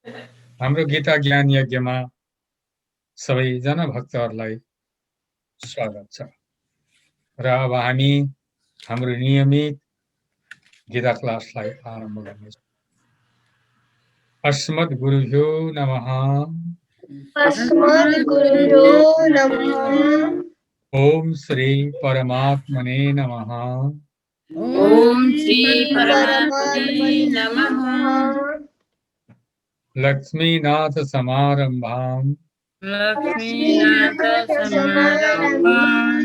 हाम्रो गीता ज्ञान यज्ञमा सबैजना भक्तहरूलाई स्वागत छ र अब हामी हाम्रो नियमित गीता क्लासलाई आरम्भ गर्नेछौँ। अस्मद्गुरुभ्यो नमः। अस्मद्गुरुभ्यो नमः। ओम श्री परमात्मने नमः। ओम श्री परमात्मने नमः। लक्ष्मीनाथ समारंभां लक्ष्मीनाथ समारम्भां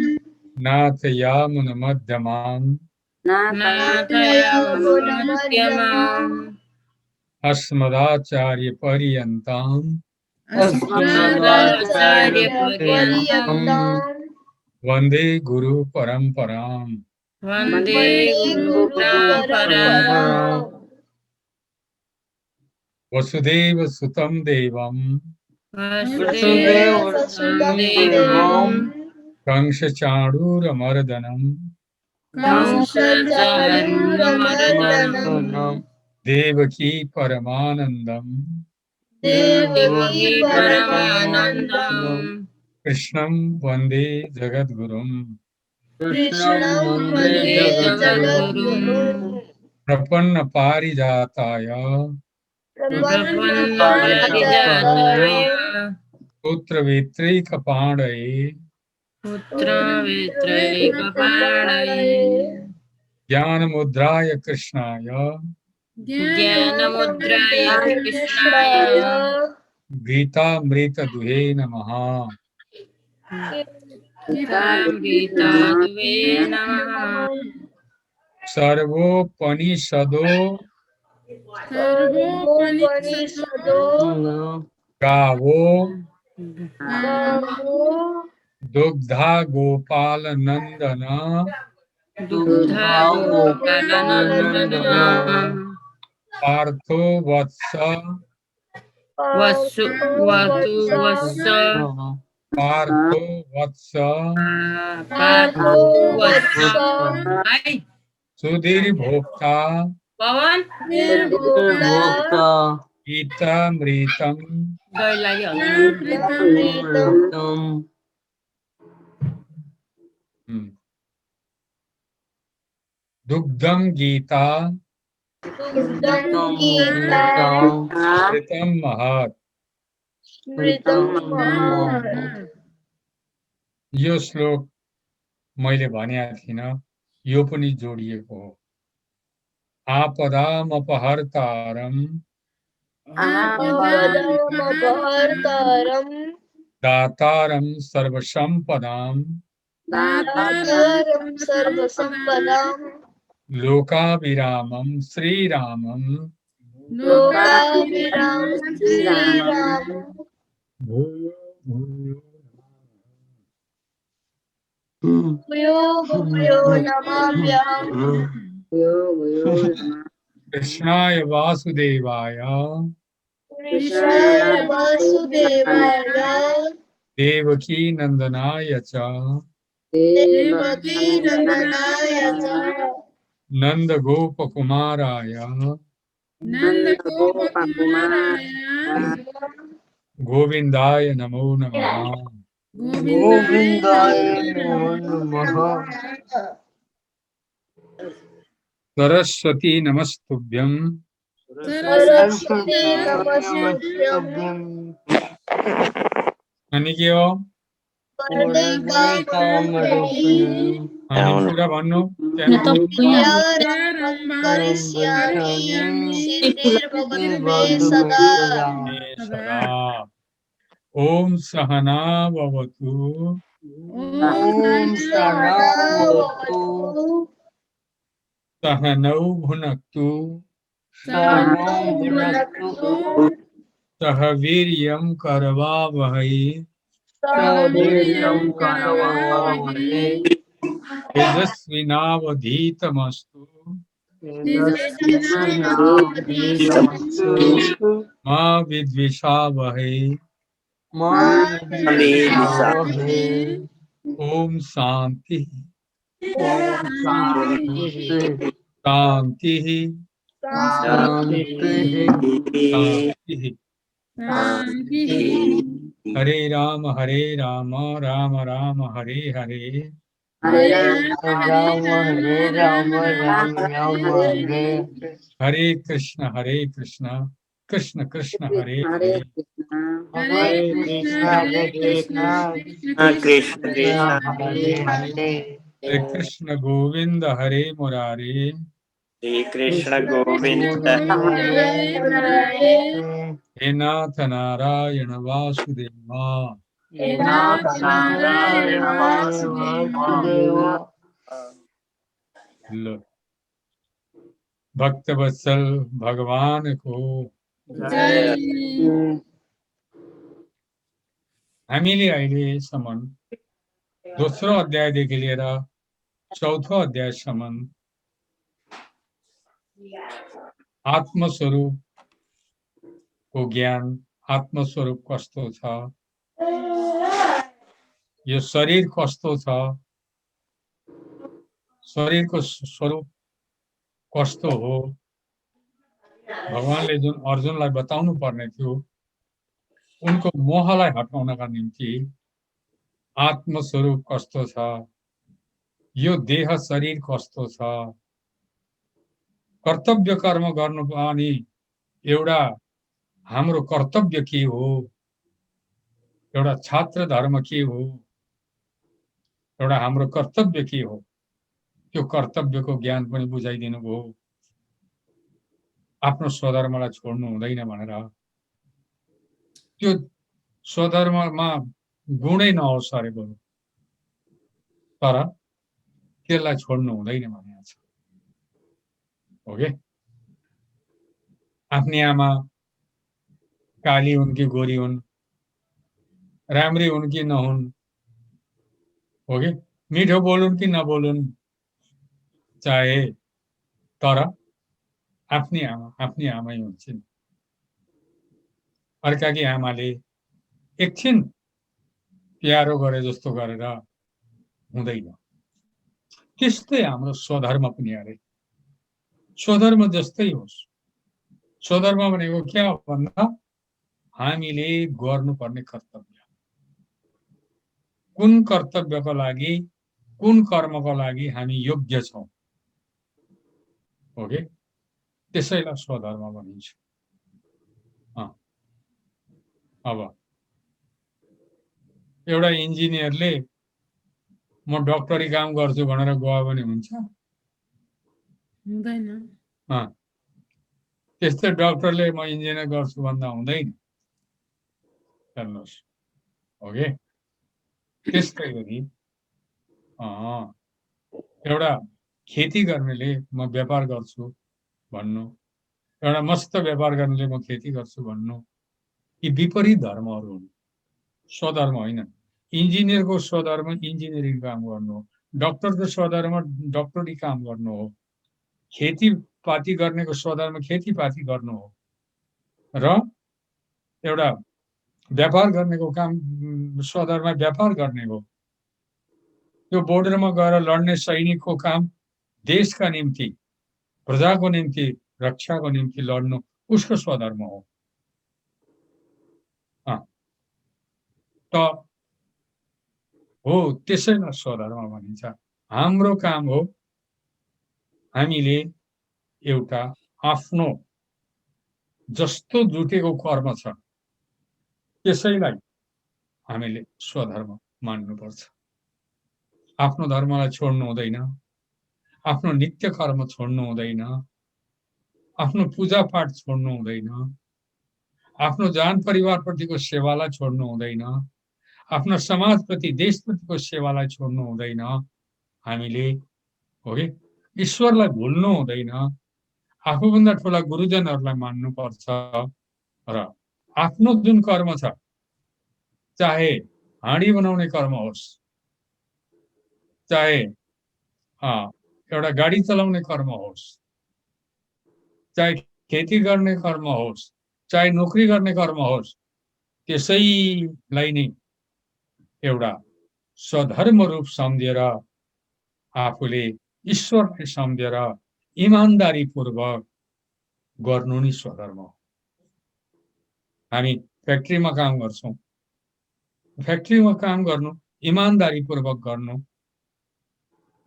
नाथयामुनमध्यमां नाथयामुनमध्यमाम् अस्मदाचार्यपर्यन्तां अस्मदाचार्यपर्यन्तां वन्दे गुरुपरम्पराम्। वन्दे गुरुपरम्पराम्। वसुदेव सुतं देवं वसुदेवसुतं देवं कंसचाणूरमर्दनं कंसचाणूरमर्दनं देवकी परमानन्दं देवकी परमानन्दं कृष्णं वन्दे जगद्गुरुम्। कृष्णं वन्दे जगद्गुरुम्। प्रपन्नपारिजाताय प्रपन्नपारिजाताय पुत्रवेत्रैकपाणये पुत्रवेत्रैकपाणये ज्ञानमुद्राय कृष्णाय ज्ञानमुद्राय कृष्णाय गीतामृतदुहे नमः। गीतामृतदुहे नमः। सर्वोपनिषदो गावो दुग्धा गोपाल नंदन दुग्धा गोपालनन्दन पार्थो वत्स वसु वत्स पार्थो वत्स पार्थो वत्स सुधीर भोक्ता पवन गीतामृतम दुग्धम गीता मृतम महत्। यो श्लोक मैले भनेको थिइनँ, यो पनि जोडिएको हो। आपदामपहर्तारं दातारं सर्वसम्पदां लोकाभिरामं श्रीरामं भूयो नमाम्यहम्। कृष्णाय वासुदेवाय देवकी नंदनाय च नंद गोपकुमाराय गोविंदाय नमो नमः। सरस्वती नमस्तुभ्यं अनि के हो अनि पुरा भन्नु। ओम सहना भवतु सहनौ भुनक्तु सह वीर्यं करवावहै तेजस्विनावधीतमस्तु मा विद्विषावहै। ओम शांति शांति शांति। हरे राम राम राम हरे हरे हरे राम हरे राम राम राम हरे हरे कृष्ण कृष्ण कृष्ण हरे हरे हरे कृष्ण कृष्ण कृष्ण हरे हरे हरे कृष्ण गोविंद हरे मुरारी श्री कृष्ण गोविंद हे नाथ नारायण वासुदेवा नारायण वासुदेव लो भक्त वत्सल भगवान को जय हामीले अहिलेसम्म दोस्रो अध्यायदेखि लिएर चौथो अध्यायसम्म आत्मस्वरूपको ज्ञान आत्मस्वरूप कस्तो छ, यो शरीर कस्तो छ, शरीरको स्वरूप कस्तो हो, भगवानले जुन अर्जुनलाई बताउनु पर्ने थियो, उनको मोहलाई हटाउनका निम्ति आत्मस्वरूप कस्तो छ, यो देह शरीर कस्तो छ, कर्तव्य कर्म गर्नु पनि एउटा हाम्रो कर्तव्य के हो, एउटा छात्र धर्म के हो, एउटा हाम्रो कर्तव्य के हो, त्यो कर्तव्यको ज्ञान पनि बुझाइदिनु भयो। आफ्नो स्वधर्मलाई छोड्नु हुँदैन भनेर, त्यो स्वधर्ममा गुणै नहोस् अरे बरु, तर त्यसलाई छोड्नु हुँदैन भनेको छ। ओके, आफ्नी आमा काली हुन् कि गोरी हुन्, राम्री हुन् कि नहुन्, ओके, मिठो बोलुन् कि नबोलुन्, चाहे, तर आफ्नी आमै हुन्छन्। अर्काकी आमाले एकछिन प्यारो गरे जस्तो गरेर हुँदैन। त्यस्तै हाम्रो स्वधर्म पनि अरे, स्वधर्म जस्तै होस्। स्वधर्म भनेको क्या हो भन्दा हामीले गर्नुपर्ने कर्तव्य, कुन कर्तव्यको लागि, कुन कर्मको लागि हामी योग्य छौं, ओके, त्यसैलाई स्वधर्म भनिन्छ। अब एउटा इन्जिनियरले म डक्टरी काम गर्छु भनेर गयो भने हुन्छ? हुँदैन। त्यस्तै डक्टरले म इन्जिनियर गर्छु भन्दा हुँदैन। हेर्नुहोस्, ओके, त्यस्तै गरी एउटा खेती गर्नेले म व्यापार गर्छु भन्नु, एउटा मस्त व्यापार गर्नेले म खेती गर्छु भन्नु, यी विपरीत धर्महरू हुन्, स्वधर्म होइन। इन्जिनियरको स्वधर्म इन्जिनियरिङ काम गर्नु हो, डक्टरको स्वधर्म डक्टरी काम गर्नु हो, खेतीपाती गर्नेको स्वधर्म खेतीपाती गर्नु हो, र एउटा व्यापार गर्नेको काम स्वधर्म व्यापार गर्ने हो। त्यो बोर्डरमा गएर लड्ने सैनिकको काम देशका निम्ति, प्रजाको निम्ति, रक्षाको निम्ति लड्नु उसको स्वधर्म हो। त हो, त्यसैलाई स्वधर्म भनिन्छ। हाम्रो काम हो हामीले एउटा आफ्नो जस्तो जुटेको कर्म छ त्यसैलाई हामीले स्वधर्म मान्नुपर्छ। आफ्नो धर्मलाई छोड्नु हुँदैन, आफ्नो नित्य कर्म छोड्नु हुँदैन, आफ्नो पूजा पाठ छोड्नु हुँदैन, आफ्नो जान परिवारप्रतिको सेवालाई छोड्नु हुँदैन, आफ्नो समाजप्रति देशप्रतिको सेवालाई छोड्नु हुँदैन। हामीले ओके, ईश्वरलाई भुल्नु हुँदैन, आफूभन्दा ठुला गुरुजनहरूलाई मान्नुपर्छ र आफ्नो जुन कर्म छ, चाहे हाँडी बनाउने कर्म होस्, चाहे एउटा गाडी चलाउने कर्म होस्, चाहे खेती गर्ने कर्म होस्, चाहे नोकरी गर्ने कर्म होस्, त्यसैलाई नै एउटा स्वधर्म रूप सम्झेर आफूले ईश्वरलाई सम्झेर इमानदारी पूर्वक गर्नु नै स्वधर्म हो। हामी फ्याक्ट्रीमा काम गर्छौँ, फ्याक्ट्रीमा काम गर्नु, इमानदारीपूर्वक गर्नु,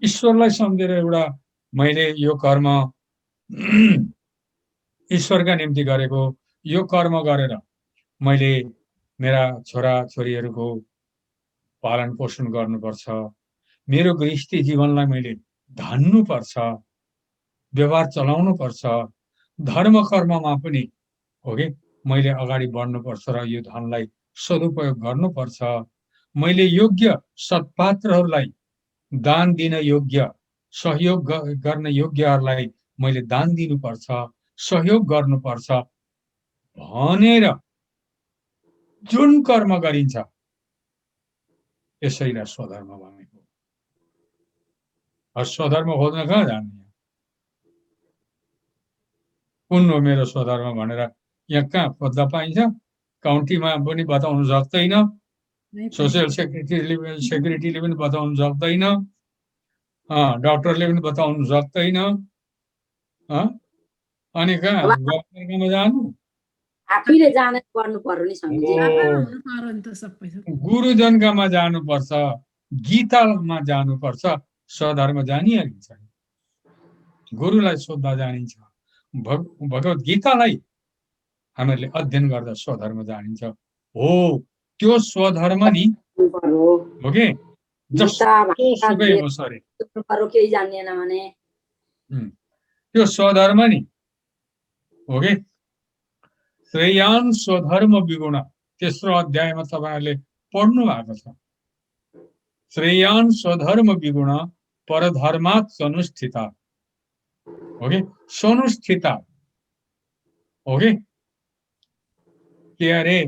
ईश्वरलाई सम्झेर एउटा मैले यो कर्म ईश्वरका निम्ति गरेको, यो कर्म गरेर मैले मेरा छोरा छोरीहरूको पालन पोषण गर्नुपर्छ, मेरो गृहस्थी जीवनलाई मैले धान्नुपर्छ, व्यवहार चलाउनुपर्छ, धर्म कर्ममा पनि हो कि मैले अगाडि बढ्नुपर्छ र यो धनलाई सदुपयोग गर्नुपर्छ, मैले योग्य सत्पात्रहरूलाई दान दिन योग्य, सहयोग गर्न योग्यहरूलाई मैले दान दिनुपर्छ, सहयोग गर्नुपर्छ भनेर जुन कर्म गरिन्छ यसैलाई स्वधर्म भनेको। स्वधर्म खोज्न कहाँ जाने? कुन हो मेरो स्वधर्म भनेर यहाँ कहाँ खोज्दा पाइन्छ? काउन्टीमा पनि बताउन सक्दैन, सोसियल सेक्युरिटीले पनि बताउन सक्दैन, डाक्टरले पनि बताउन सक्दैन। अनि कहाँ गभर्नमेन्टमा जानु? आफैले जाने गर्नु पर्यो नि स्वामीजी। गुरुजनकामा जानुपर्छ, गीतामा जानुपर्छ, स्वधर्म जानिहालिन्छ। गुरुलाई सोध्दा जानिन्छ, भगवत गीतालाई हामीहरूले अध्ययन गर्दा स्वधर्म जानिन्छ। हो त्यो स्वधर्म नि हो कि जसुकै होस् अरे केही जान्दैन भने त्यो स्वधर्म नि हो कि श्रेयान् स्वधर्म विगुण, तेस्रो अध्यायमा तपाईहरुले पढ्नु भएको छ। श्रेयान् स्वधर्म विगुण परधर्मात् सनुष्ठिता हो कि सनुष्ठिता हो कि अरे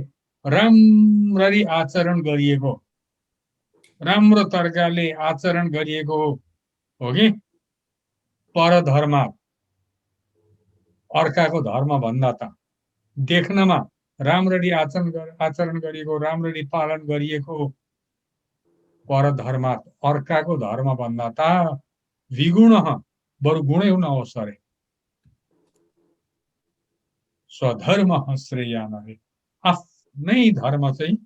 राम्ररी आचरण गरिएको, राम्रो तरिकाले आचरण गरिएको हो कि परधर्मात्, अर्काको धर्म भन्दा त देख्नमा राम्ररी आचरण गरिएको, राम्ररी पालन गरिएको परधर्मात्, अर्काको धर्म भन्दा त विगुण बरु गुणै नहोस् अरे। स्वधर्म श्रेयान् अरे, आफ्नै धर्म चाहिँ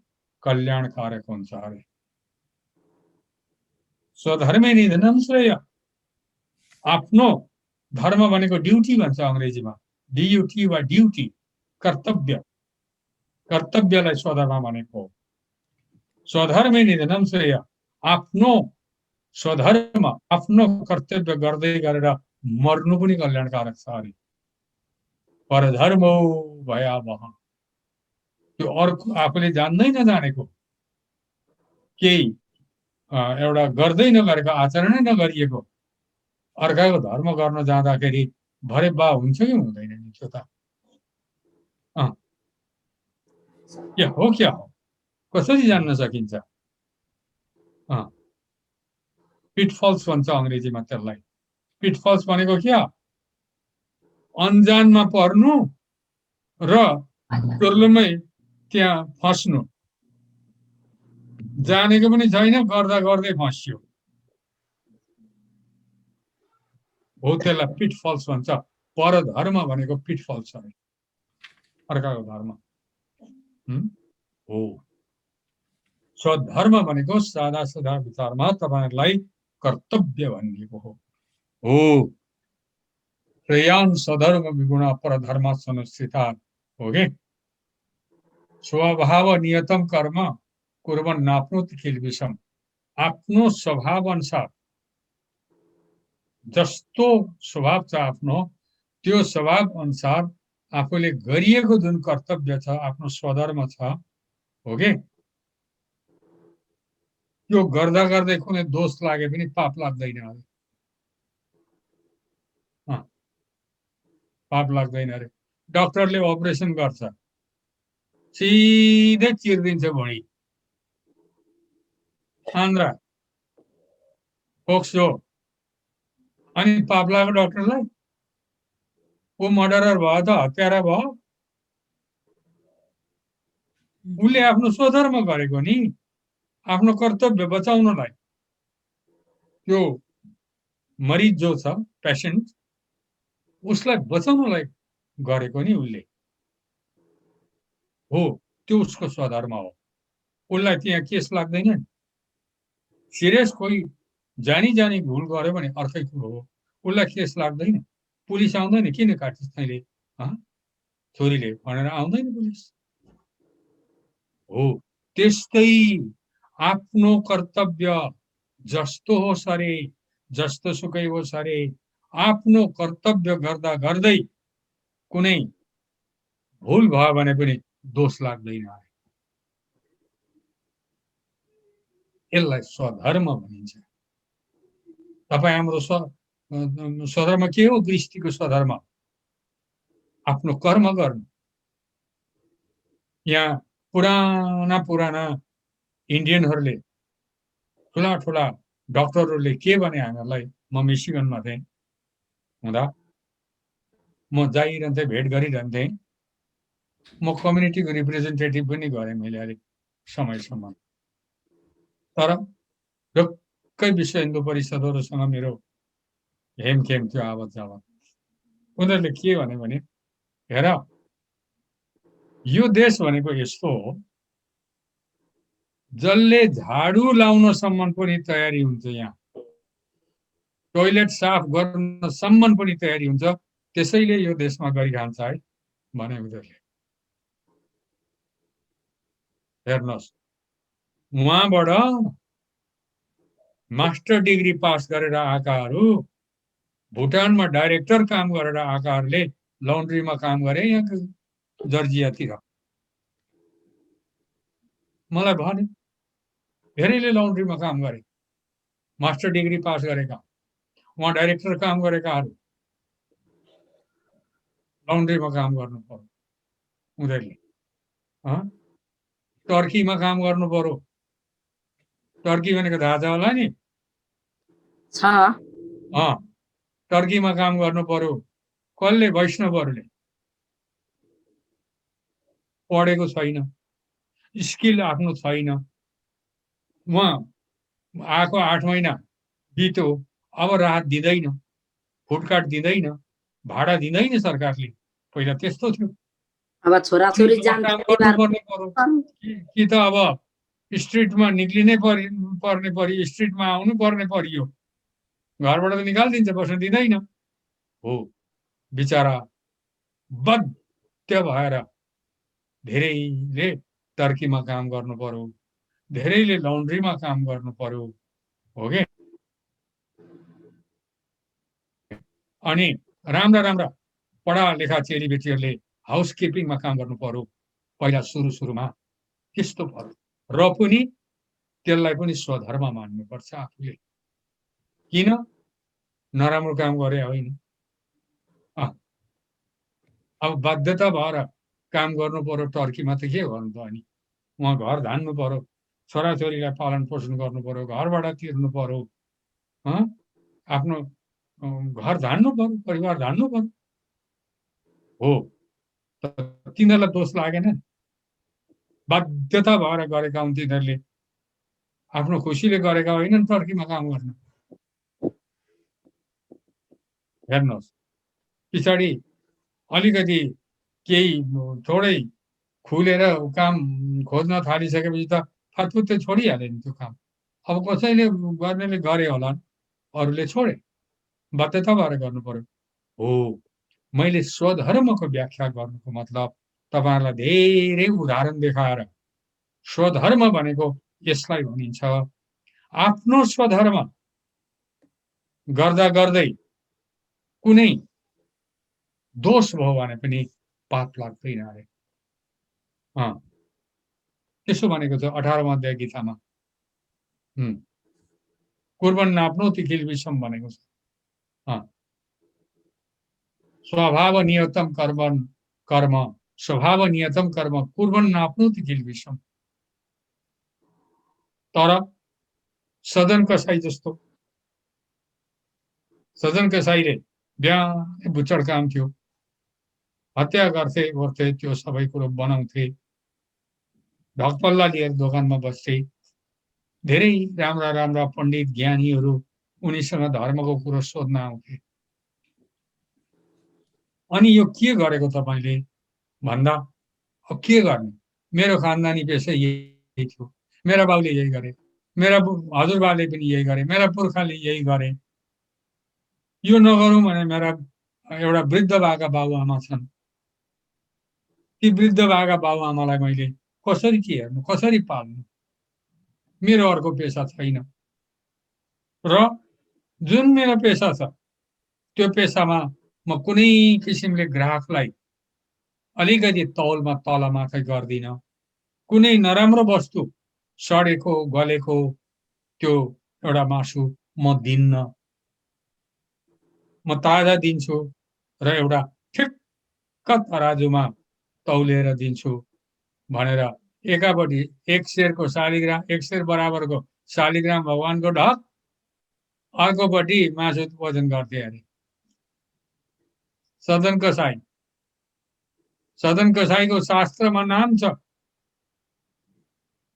कल्याणकारक हुन्छ अरे। स्वधर्मे निधनम श्रेय, आफ्नो धर्म भनेको ड्युटी भन्छ अंग्रेजीमा, DUT वा ड्युटी, कर्तव्य, कर्तव्यलाई स्वधर्म भनेको हो। स्वधर्मे निधनम श्रेय, आफ्नो स्वधर्म आफ्नो कर्तव्य गर्दै गरेर मर्नु पनि कल्याणकारक छ अरे। परधर्मो भयावह, त्यो अर्को आफूले जान्दै नजानेको केही एउटा गर्दै नगरेको, आचरणै नगरिएको अर्काको धर्म गर्न जाँदाखेरि भरे बा हुन्छ कि हुँदैन नि? त्यो त क्या हो कसरी जान्न सकिन्छ? पिटफल्स भन्छ अंग्रेजीमा त्यसलाई। पिटफल्स भनेको क्या? अनजानमा पर्नु र टोर्लुमै त्यहाँ फस्नु, जानेको पनि छैन, गर्दा गर्दै फस्यो हो, त्यसलाई पिटफल्स भन्छ। परधर्म भनेको पिटफल्स हो, अर्काको धर्म हो। स्वधर्म भनेको सादा सादा विचारमा तपाईहरुलाई कर्तव्य भनिएको हो। श्रेयान् स्वधर्म विगुण परधर्मात् सनुष्ठिता हो कि स्वभाव नियतम कर्म कुर्वन् नाप्नोति किल्बिषम्, आफ्नो स्वभाव अनुसार जस्तो स्वभाव छ आफ्नो, त्यो स्वभाव अनुसार आफूले गरिएको जुन कर्तव्य छ, आफ्नो स्वधर्म छ हो कि त्यो गर्दा गर्दै कुनै दोष लागे पनि पाप लाग्दैन, पाप लाग्दैन अरे। डाक्टरले अपरेसन गर्छ, सिधै चिर्दिन्छ भुँडी, आन्द्रा फोक्सो, अनि पाप लाग्यो डाक्टरलाई? ऊ मर्डरर भयो त, हत्यारा भयो? उसले आफ्नो स्वधर्म गरेको नि, आफ्नो कर्तव्य बचाउनलाई। त्यो मरिज जो छ, पेशेन्ट, उसलाई बचाउनलाई गरेको नि उसले हो। त्यो उसको स्वधर्म हो। उसलाई त्यहाँ केस लाग्दैन नि। सिरियस कोही जानी जानी भुल गर्यो भने अर्कै कुरो हो, उसलाई केस लाग्दैन। पुलिस आउँदैन, किन काटिस् तैँले छोरीले भनेर आउँदैन पुलिस। हो त्यस्तै आफ्नो कर्तव्य जस्तो होस् अरे, जस्तो सुकै होस् अरे, आफ्नो कर्तव्य गर्दा गर्दै कुनै भुल भयो भने पनि दोष लाग्दैन। यसलाई स्वधर्म भनिन्छ। तपाईँ हाम्रो स्वधर्म के हो? गृहस्थीको स्वधर्म आफ्नो कर्म गर्नु। यहाँ पुराना इन्डियनहरूले, ठुला ठुला डक्टरहरूले के भने हामीहरूलाई, म मिसिगनमा थिएँ हुँदा म जाइरहन्थेँ, भेट गरिरहन्थेँ। म कम्युनिटीको रिप्रेजेन्टेटिभ पनि गरेँ मैले अलिक समयसम्म। तर ढुक्कै विश्व हिन्दू परिषदहरूसँग मेरो हेमखेम थियो आवत जावत। उनीहरूले के भने हेर यो देश भनेको यस्तो हो, जसले झाडु लाउनसम्म पनि तयारी हुन्छ, यहाँ टोइलेट साफ गर्नसम्म पनि तयारी हुन्छ, त्यसैले यो देशमा गरिरहन्छ है भने उनीहरूले। हेर्नुहोस्, उहाँबाट मास्टर डिग्री पास गरेर आएकाहरू, भुटानमा डाइरेक्टर काम गरेर आएकाहरूले लन्ड्रीमा काम गरे यहाँ जर्जियातिर। मलाई भने धेरैले लन्ड्रीमा काम गरे, मास्टर डिग्री पास गरेका, उहाँ डाइरेक्टर काम गरेकाहरू लन्ड्रीमा काम गर्नु पर्यो उनीहरूले। टर्कीमा काम गर्नु पर्यो। टर्की भनेको थाहा छ होला नि? टर्कीमा काम गर्नु पर्यो। कसले? वैष्णवहरूले। पढेको छैन, स्किल आफ्नो छैन। उहाँ आएको 8 महिना बित्यो, अब राहत दिँदैन, फुटकाट दिँदैन, भाडा दिँदैन सरकारले। पहिला त्यस्तो थियो। अब छोराछोरी कि त अब स्ट्रिटमा निक्लिनै पर्ने पर्यो, स्ट्रिटमा आउनु पर्ने परियो, घरबाट त निकालिदिन्छ, बस्न दिँदैन। हो बिचरा बाध्य भएर धेरैले टर्कीमा काम गर्नु पर्यो, धेरैले लन्ड्रीमा काम गर्नु पर्यो। हो के? अनि राम्रा पढा लेखा चेलीबेटीहरूले हाउसकिपिङमा काम गर्नु पर्यो पहिला सुरुमा। त्यस्तो पर्यो। र पनि त्यसलाई पनि स्वधर्म मान्नुपर्छ आफूले। किन? नराम्रो काम गरे होइन। अब बाध्यता भएर काम गर्नु पर्यो टर्कीमा त के गर्नु त? अनि उहाँ घर धान्नु पर्यो, छोराछोरीलाई पालन पोषण गर्नु पर्यो, घरबाट तिर्नु पर्यो, आफ्नो घर धान्नु पर्यो, परिवार धान्नु पर्यो। हो तिनीहरूलाई दोष लागेन। बाध्यता भएर गरेका हुन् तिनीहरूले, आफ्नो खुसीले गरेका होइनन् टर्कीमा काम गर्न। हेर्नुहोस्, पछाडि अलिकति केही थोरै खुलेर काम खोज्न थालिसकेपछि त फतफुत्तै छोडिहाल्यो नि त्यो काम। अब कसैले गर्नेले गरे होला, अरूले छोडे, बाध्यता भएर गर्नु पर्यो। हो मैले स्वधर्मको व्याख्या गर्नुको मतलब तपाईहरुलाई धेरै उदाहरण देखाएर स्वधर्म भनेको यसलाई भनिन्छ। आफ्नो स्वधर्म गर्दा गर्दै कुनै दोष भयो भने पनि पाप लाग्दैन अरे। त्यसो भनेको छ 18वां अध्याय गीतामा। कुर्बन नाप्नोति किल विषम भनेको छ। स्वभाव नियतम कर्म स्वभाव नियतम कर्म कुर्बन नाप्नोति किल विषम। तर सदन कसाई जस्तो, सदन कसाईले बिहान बुच्चड काम थियो, हत्या गर्थे गर्थे, त्यो सबै कुरो बनाउँथे, ढकपल्ला लिएर दोकानमा बस्थे। धेरै राम्रा राम्रा पण्डित ज्ञानीहरू उनीसँग धर्मको कुरो सोध्न आउँथे। अनि यो के गरेको तपाईले भन्दा अब के गर्ने, मेरो खानदानी पेसा यही थियो, मेरा बाउले यही गरे, मेरा हजुरबाले पनि यही गरे, मेरा पुर्खाले यही गरे, यो नगरौँ भने मेरा एउटा वृद्ध भएका बाबुआमा छन्, ती वृद्ध भएका बाबुआमालाई मैले कसरी के हेर्नु, कसरी पाल्नु, मेरो अर्को पेसा छैन र जुन मेरो पेसा छ त्यो पेसामा म कुनै किसिमले ग्राहकलाई अलिकति तौलमा तलमाथि गर्दिन, कुनै नराम्रो वस्तु सडेको गलेको त्यो एउटा मासु म दिन्न, म ताजा दिन्छु र एउटा ठिक्क तराजुमा तौलेर दिन्छु भनेर एकापट्टि 1 सेरको शालिग्राम, 1 सेर बराबरको शालिग्राम भगवानको ढक, अर्कोपट्टि मासु वजन गर्थे अरे। सदन कसाईको शास्त्रमा नाम छ,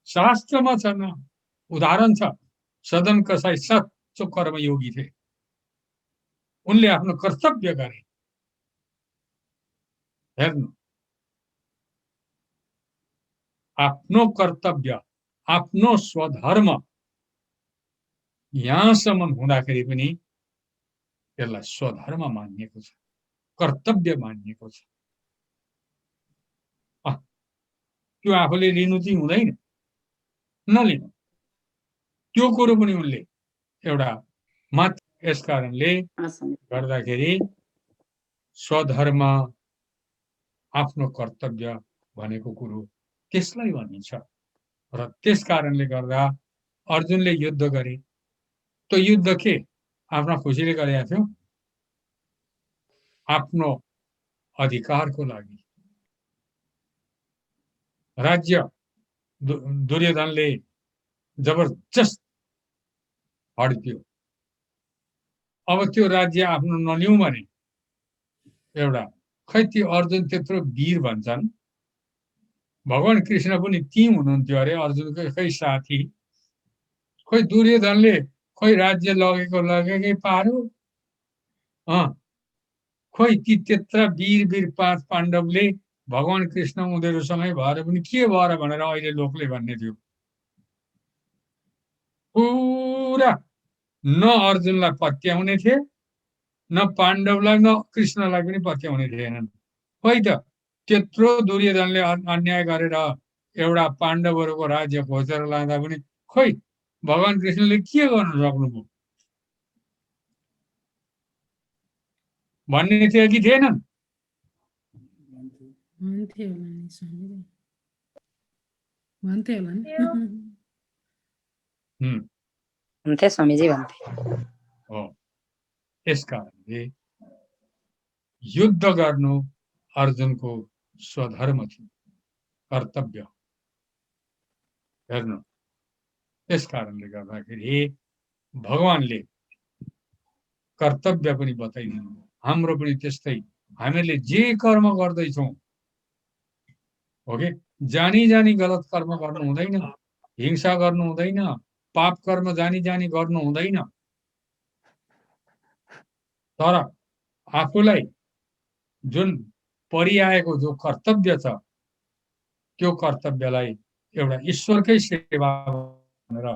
शास्त्रमा छ नाम, उदाहरण छ। सदन कसाई सच्चो कर्मयोगी थिए, उनले आफ्नो कर्तव्य गरे। हेर्नु, आफ्नो कर्तव्य, आफ्नो स्वधर्म यहाँसम्म हुँदाखेरि पनि त्यसलाई स्वधर्म मानिएको छ, कर्तव्य मानिएको छ। त्यो आफूले लिनु चाहिँ हुँदैन, नलिनु, त्यो कुरो पनि उनले एउटा मत। यस कारणले गर्दाखेरि स्वधर्म, आफ्नो कर्तव्य भनेको कुरो त्यसलाई भनिन्छ र त्यस कारणले गर्दा अर्जुनले युद्ध गरे। त्यो युद्ध के आफ्ना खुसीले गरेका थियो? आफ्नो अधिकारको लागि। राज्य दुर्योधनले जबरजस्त हड्क्यो, अब त्यो राज्य आफ्नो नलिउँ भने एउटा खै ती अर्जुन त्यत्रो वीर भन्छन्, भगवान कृष्ण पनि ती हुनुहुन्थ्यो अरे अर्जुनकै खै साथी, खोइ दुर्योधनले खोइ राज्य लगेकै पार्यो, खोइ ती त्यत्रा वीर 5 पाण्डवले भगवान कृष्ण उनीहरूसँगै भएर पनि के भएर भनेर अहिले लोकले भन्ने थियो। पुरा न अर्जुनलाई पत्याउने थिए, न पाण्डवलाई, न कृष्णलाई पनि पत्याउने थिएनन्। खोइ त त्यत्रो दुर्योधनले अन्याय गरेर एउटा पाण्डवहरूको राज्य खोजेर लाँदा पनि खोइ भगवान कृष्णले के गर्न सक्नुभयो भन्ने थियो कि थिएनन्? भन्थे स्वामीजी, भन्थे। हो, यस कारणले युद्ध गर्नु अर्जुनको स्वधर्म थियो, कर्तव्य। हेर्नु, यस कारणले गर्दाखेरि भगवानले कर्तव्य पनि बताइदिनु। हाम्रो पनि त्यस्तै, हामीले जे कर्म गर्दैछौँ, हो कि जानी जानी गलत कर्म गर्नु हुँदैन, हिंसा गर्नु हुँदैन, पाप कर्म जानी जानी गर्नु हुँदैन। तर आफूलाई जुन परिआएको जो कर्तव्य छ, त्यो कर्तव्यलाई एउटा ईश्वरकै सेवा भनेर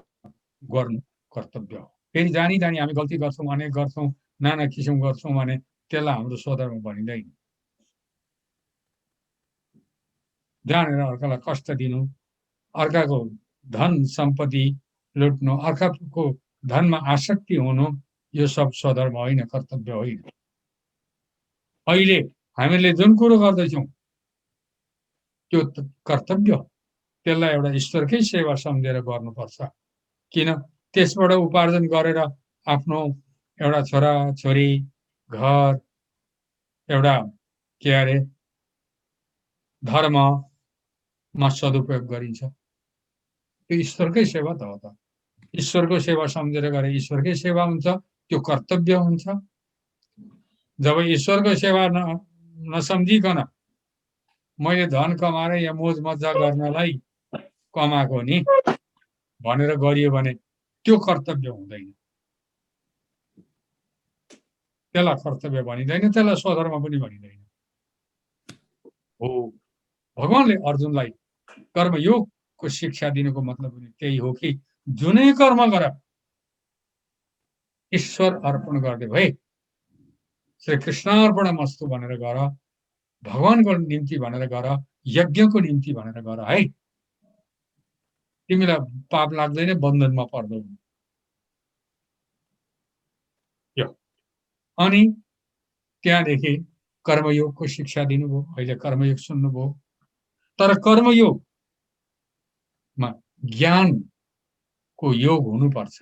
गर्नु कर्तव्य हो। फेरि जानी जानी हामी गल्ती गर्छौँ, अनेक गर्छौँ, नाना किसिम गर्छौँ भने त्यसलाई हाम्रो स्वधर्म भनिँदैन। जानेर अर्कालाई कष्ट दिनु, अर्काको धन सम्पत्ति लुट्नु, अर्काको धनमा आसक्ति हुनु, यो सब स्वधर्म होइन, कर्तव्य होइन। अहिले हामीले जुन कुरो गर्दैछौँ त्यो कर्तव्य हो, त्यसलाई एउटा ईश्वरकै सेवा सम्झेर गर्नुपर्छ। किन? त्यसबाट उपार्जन गरेर आफ्नो एउटा छोरा छोरी, घर, एउटा के अरे धर्ममा सदुपयोग गरिन्छ। त्यो ईश्वरकै सेवा त हो त। ईश्वरको सेवा सम्झेर गरे ईश्वरकै सेवा हुन्छ, त्यो कर्तव्य हुन्छ। जब ईश्वरको सेवा नसम्झिकन मैले धन कमाएर या मोज मजा गर्नलाई कमाएको नि भनेर गरियो भने त्यो कर्तव्य हुँदैन, त्यसलाई कर्तव्य भनिँदैन, त्यसलाई स्वधर्म पनि भनिँदैन। हो, भगवानले अर्जुनलाई कर्मयोगको शिक्षा दिनुको मतलब पनि त्यही हो कि जुनै कर्म गर ईश्वर अर्पण गर्दै भए श्री कृष्णार्पणमस्तु भनेर गर, भगवानको निम्ति भनेर गर, यज्ञको निम्ति भनेर गर है। तिमीलाई पाप लाग्दैन, बन्धनमा पर्दैन। यो अनि त्यहाँदेखि कर्मयोगको शिक्षा दिनुभयो। अहिले कर्मयोग सुन्नुभयो। तर कर्मयोगमा ज्ञानको योग हुनुपर्छ।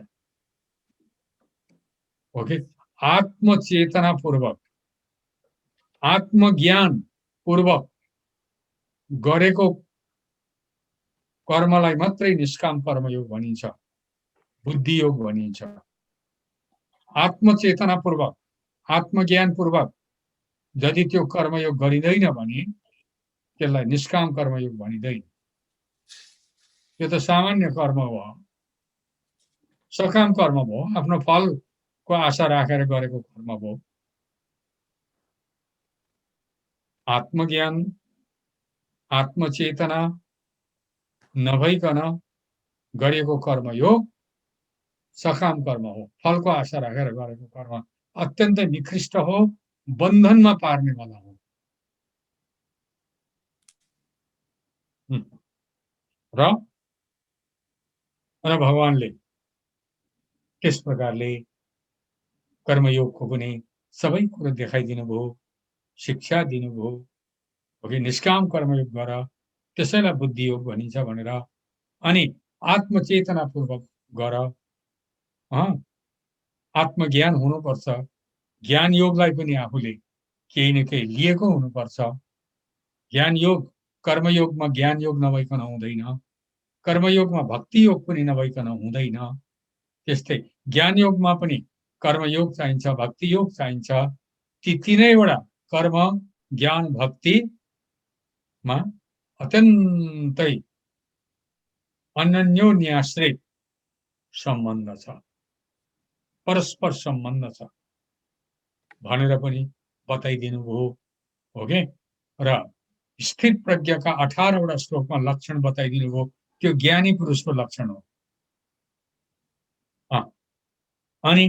ओके, आत्मचेतनापूर्वक आत्मज्ञानपूर्वक गरेको कर्मलाई मात्रै निष्काम कर्मयोग भनिन्छ, बुद्धियोग भनिन्छ। आत्मचेतनापूर्वक आत्मज्ञानपूर्वक यदि त्यो कर्मयोग गरिँदैन भने त्यसलाई निष्काम कर्मयोग भनिँदैन। यो त सामान्य कर्म हो, सकाम कर्म भयो, आफ्नो फलको आशा राखेर गरेको कर्म भयो। आत्मज्ञान आत्मचेतना नभइकन गरेको कर्मयोग सकाम कर्म हो, फलको आशा राखेर गरेको कर्म अत्यन्तै निकृष्ट हो, बन्धनमा पार्नेवाला हो। र भगवानले त्यस प्रकारले कर्मयोगको पनि सबै कुरो देखाइदिनु भयो, शिक्षा दिनुभयो। कि निष्काम कर्मयोग गर, त्यसैलाई बुद्धियोग भनिन्छ भनेर। अनि आत्मचेतनापूर्वक गर, आत्मज्ञान हुनुपर्छ। ज्ञान योगलाई पनि आफूले केही न केही लिएको हुनुपर्छ। ज्ञान योग कर्मयोगमा ज्ञान योग नभइकन हुँदैन, कर्मयोगमा भक्ति योग पनि नभइकन हुँदैन। त्यस्तै ज्ञान योगमा पनि कर्मयोग चाहिन्छ, भक्ति योग चाहिन्छ। ती तीनैवटा कर्म ज्ञान भक्तिमा अत्यन्तै अन्योन्याश्रित सम्बन्ध छ, परस्पर सम्बन्ध छ भनेर पनि बताइदिनु भयो। ओके, र स्थिर प्रज्ञाका 18वटा श्लोकमा लक्षण बताइदिनु भयो। त्यो ज्ञानी पुरुषको लक्षण हो। अनि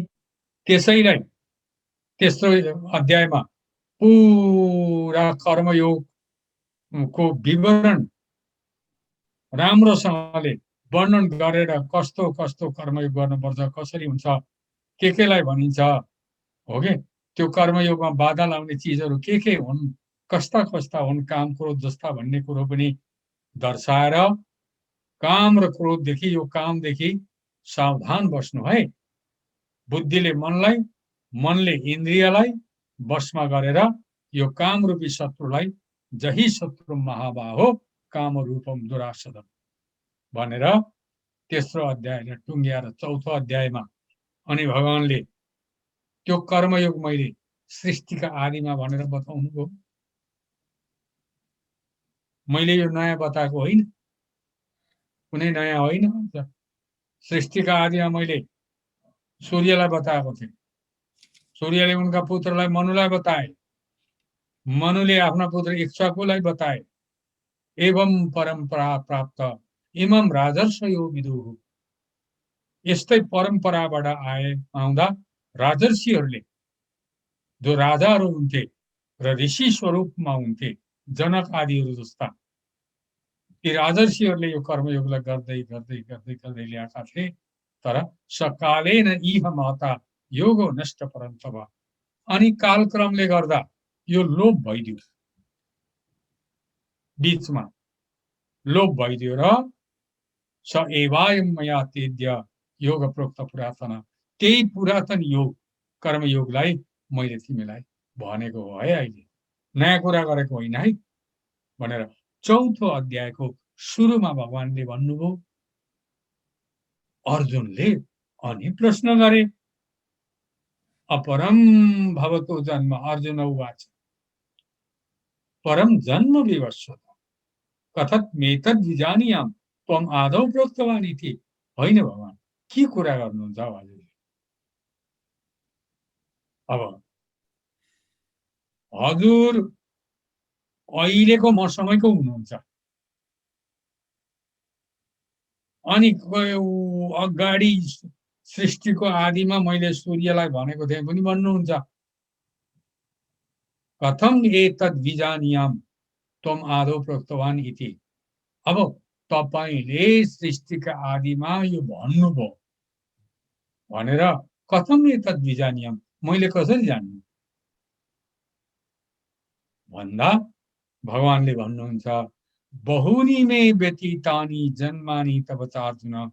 त्यसैलाई तेस्रो अध्यायमा पुरा कर्मयोगको विवरण राम्रोसँगले वर्णन गरेर कस्तो कस्तो कर्मयोग गर्नुपर्छ, कसरी हुन्छ, केलाई भनिन्छ। हो कि त्यो कर्मयोगमा बाधा लाउने चिजहरू के हुन्, कस्ता कस्ता हुन्, काम क्रोध जस्ता भन्ने कुरो पनि दर्शाएर काम र क्रोधदेखि, यो कामदेखि सावधान बस्नु है। बुद्धिले मनलाई, मनले इन्द्रियलाई बसमा गरेर यो काम रूपी शत्रुलाई जही शत्रु महाबाहो काम रूपम दुरासदम भनेर तेस्रो अध्यायले टुङ्ग्याएर चौथो अध्यायमा अनि भगवानले त्यो कर्मयोग मैले सृष्टिका आदिमा भनेर बताउनु भयो। मैले यो नयाँ बताएको होइन, कुनै नयाँ होइन। सृष्टिका आदिमा मैले सूर्यलाई बताएको थिएँ, सूर्यले उनका पुत्रलाई मनुलाई बताए, मनुले आफ्ना पुत्र इक्ष्वाकुलाई बताए। एवं परम्परा प्राप्त इमम राजर्षयो विदुः। यस्तै परम्पराबाट आउँदा राजर्षिहरूले, जो राजाहरू हुन्थे र ऋषि स्वरूपमा हुन्थे, जनक आदिहरू जस्ता, ती राजर्षिहरूले यो कर्मयोगलाई गर्दै गर्दै गर्दै गर्दै ल्याएका थिए। तर सकालेन इह महता योगो नष्ट परन्तप। अनि कालक्रमले गर्दा यो लोप भइदियो, बीचमा लोप भइदियो र स एवायम मया तेद्य योग प्रोक्त पुरातन। त्यही पुरातन योग कर्मयोगलाई मैले तिमीलाई भनेको हो है, अहिले नयाँ कुरा गरेको होइन है भनेर चौथो अध्यायको सुरुमा भगवानले भन्नुभयो। अर्जुनले अनि प्रश्न गरे, अपरम भवतो जन्म। अर्जुन उवाच परम जन्म विवस्वत कथत मेतद् विजानीयाम त्वम आदौ प्रोक्तवान् इति। होइन भगवान, के कुरा गर्नुहुन्छ हजुरले? अब हजुर अहिलेको मसँगैको हुनुहुन्छ, अनि अगाडि सृष्टिको आदिमा मैले सूर्यलाई भनेको थिएँ पनि भन्नुहुन्छ। कथम एतद् विजानीयाम त्वम आदौ प्रोक्तवान् इति। अब तपाईले सृष्टिका आदिमा यो भन्नुभयो भनेर कथम एतद् विजानीयाम, मैले कसरी जान्नु भन्दा भगवानले भन्नुहुन्छ बहुनी मे व्यतीतानि जन्मानि तव चार्जुन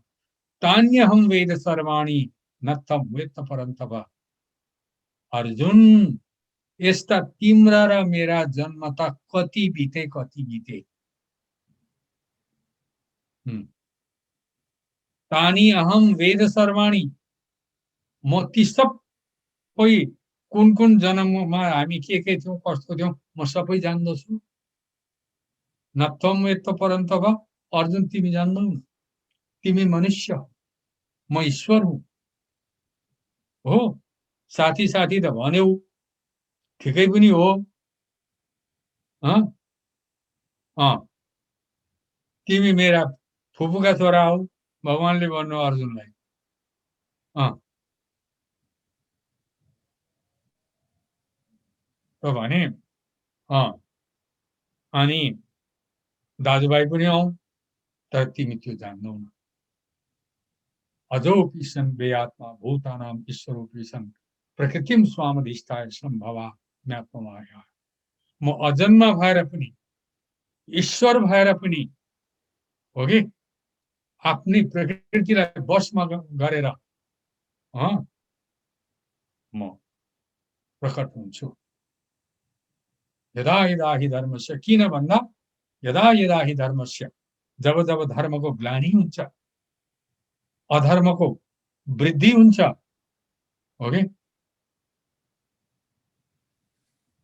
तान्यहं वेद सर्वाणि नत्थं वेत्त परन्तप। अर्जुन, यस्ता तिम्रा र मेरा जन्म त कति बिते कति बिते। तानी अहम वेद सर्वाणी, म ती सबै कुन कुन जन्ममा हामी के थियौं कस्तो थियौं म सबै जान्दछु। नत्वम वेत्त परन्तप, अर्जुन तिमी जान्दैनौ, तिमी मनुष्य हो, म ईश्वर हुँ। हो साथी साथी त भन्यौ, ठिकै पनि हो। तिमी मेरा फुपूका छोरा हौ, भगवानले भन्नु अर्जुनलाई। त भने अनि दाजुभाइ पनि हौ, तर तिमी त्यो जान्दैनौ। अजोपि सन् वेयात्मा भूतानां ईश्वरोऽपि सन् प्रकृतिं स्वामधिष्ठाय सम्भवा म्यात्ममाया। म अजन्मा भएर पनि ईश्वर भएर पनि हो कि आफ्नै प्रकृतिलाई वशमा गरेर म प्रकट हुन्छु। यदा यदा हि धर्मस्य, किन भन्दा यदा यदा हि धर्मस्य, जब जब धर्मको ग्लानि हुन्छ, अधर्मको वृद्धि हुन्छ, हो कि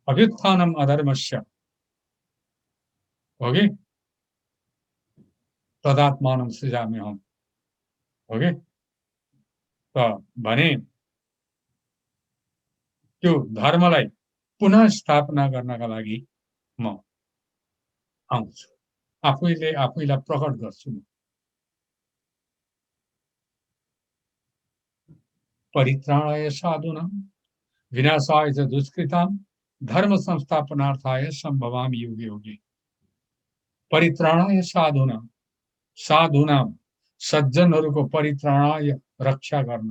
अभ्युत्थानम अधर्मस्य, हो कि तदात्मानं सृजाम्यहम्, हो कि त भने त्यो धर्मलाई पुनः स्थापना गर्नका लागि म आउँछु, आफैलाई प्रकट गर्छु। परित्राणाय साधूनां विनाशाय च दुष्कृतां धर्म संस्थापनार्थाय संभवामि युगे युगे। परित्राणाय साधूनां, साधूनां सज्जनहरूको परित्राणाय रक्षा गर्न,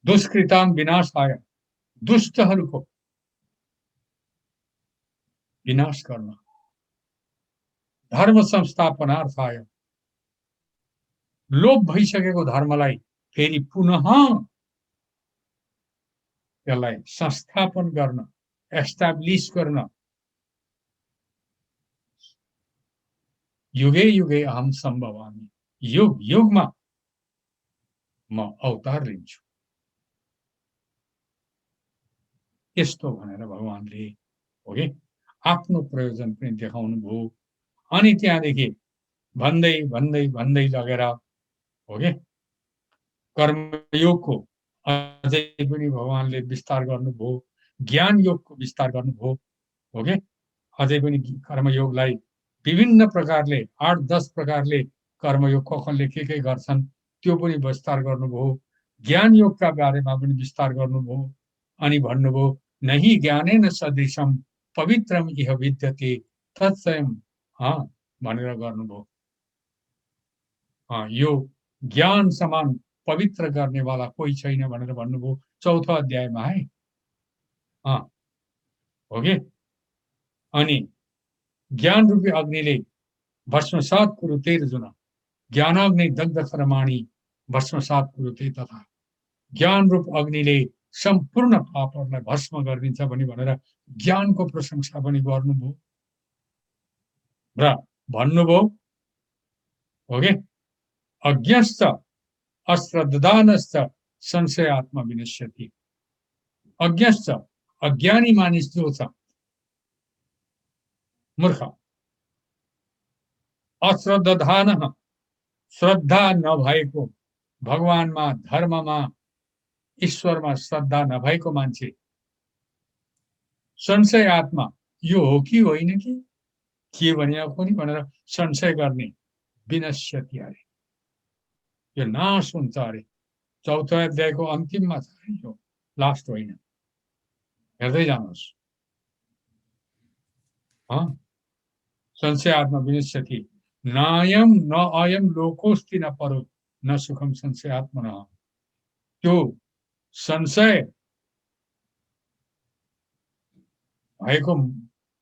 दुष्कृतां विनाशाय दुष्टहरूको विनाश गर्न, धर्म संस्थापनार्थाय लोप भइसकेको धर्मलाई फेरि पुनः त्यसलाई संस्थापन गर्न, एस्टाब्लिश गर्न, युगे युगे अहम सम्भवामि, युग युगमा म अवतार लिन्छु। यस्तो भनेर भगवानले हो कि आफ्नो प्रयोजन पनि देखाउनु भयो। अनि त्यहाँदेखि भन्दै भन्दै भन्दै लगेर हो कि कर्मयोगको अझै पनि भगवानले विस्तार गर्नुभयो, ज्ञान योगको विस्तार गर्नुभयो, हो कि अझै पनि कर्मयोगलाई विभिन्न प्रकारले 8-10 प्रकारले कर्मयोग कसले के गर्छन् त्यो पनि विस्तार गर्नुभयो। ज्ञान योगका बारेमा पनि विस्तार गर्नुभयो। अनि भन्नुभयो नहि ज्ञानेन सदृशम पवित्रम इह विद्यते तत्स्वयं भनेर गर्नुभयो। यो ज्ञान समान पवित्र गर्नेवाला कोही छैन भनेर भन्नुभयो 4औं अध्यायमा है। हो कि अनि ज्ञान रूपी अग्निले भस्मसात कुरुते अर्जुन, ज्ञानाग्नि दग्ध कर्माणि भस्मसात कुरुते तथा। ज्ञान रूप अग्निले सम्पूर्ण पापहरूलाई भस्म गरिदिन्छ भनेर ज्ञानको प्रशंसा पनि गर्नुभयो र भन्नुभयो हो कि अज्ञश्च अश्रद्धानश्च संशयात्मा विनश्यति। अज्ञश्च अज्ञानी मानिस जो छ, मूर्ख, अश्रद्धान श्रद्धा नभएको, भगवानमा धर्ममा ईश्वरमा श्रद्धा नभएको मान्छे, संशय आत्मा यो हो कि होइन कि के भनेको नि भनेर संशय गर्ने विनश्यति अरे, यो नाश हुन्छ अरे। चौथो अध्यायको अन्तिममा छ है यो, लास्ट होइन, हेर्दै जानुहोस्। संशयात्मा विनश्यति नायम न अयम लोकोस्ति न परो न सुखम संशयात्मना। त्यो संशय भएको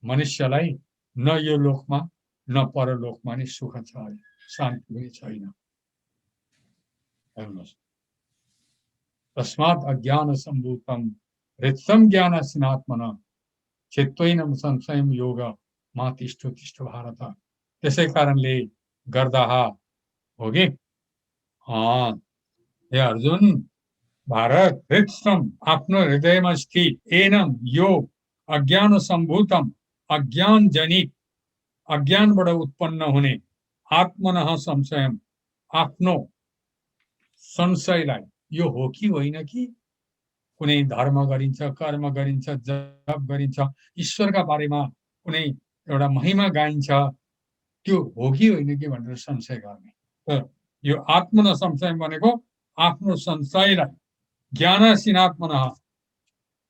मनुष्यलाई न यो लोकमा न परलोकमा नि सुख छ अरे, शान्ति पनि छैन। हेर्नुहोस्, तस्मात् अज्ञान सम्भूतम हृत्सम ज्ञानसिनात्मना चित्तैनम संशयम योग मा तिष्ठो तिष्ठ भारत। त्यसै कारणले गर्दा हो कि हे अर्जुन, भारत हृत्सम आफ्नो हृदयमा स्थित एनम यो अज्ञान सम्भूतम अज्ञान जनित अज्ञानबाट उत्पन्न हुने आत्मनः संशयम आफ्नो संशयलाई, यो हो कि होइन कि कुनै धर्म गरिन्छ, कर्म गरिन्छ, जप गरिन्छ, ईश्वरका बारेमा कुनै एउटा महिमा गाइन्छ, त्यो हो कि होइन कि भनेर संशय गर्ने। यो आत्मन संशय भनेको आफ्नो संशयलाई ज्ञानसिनात्मना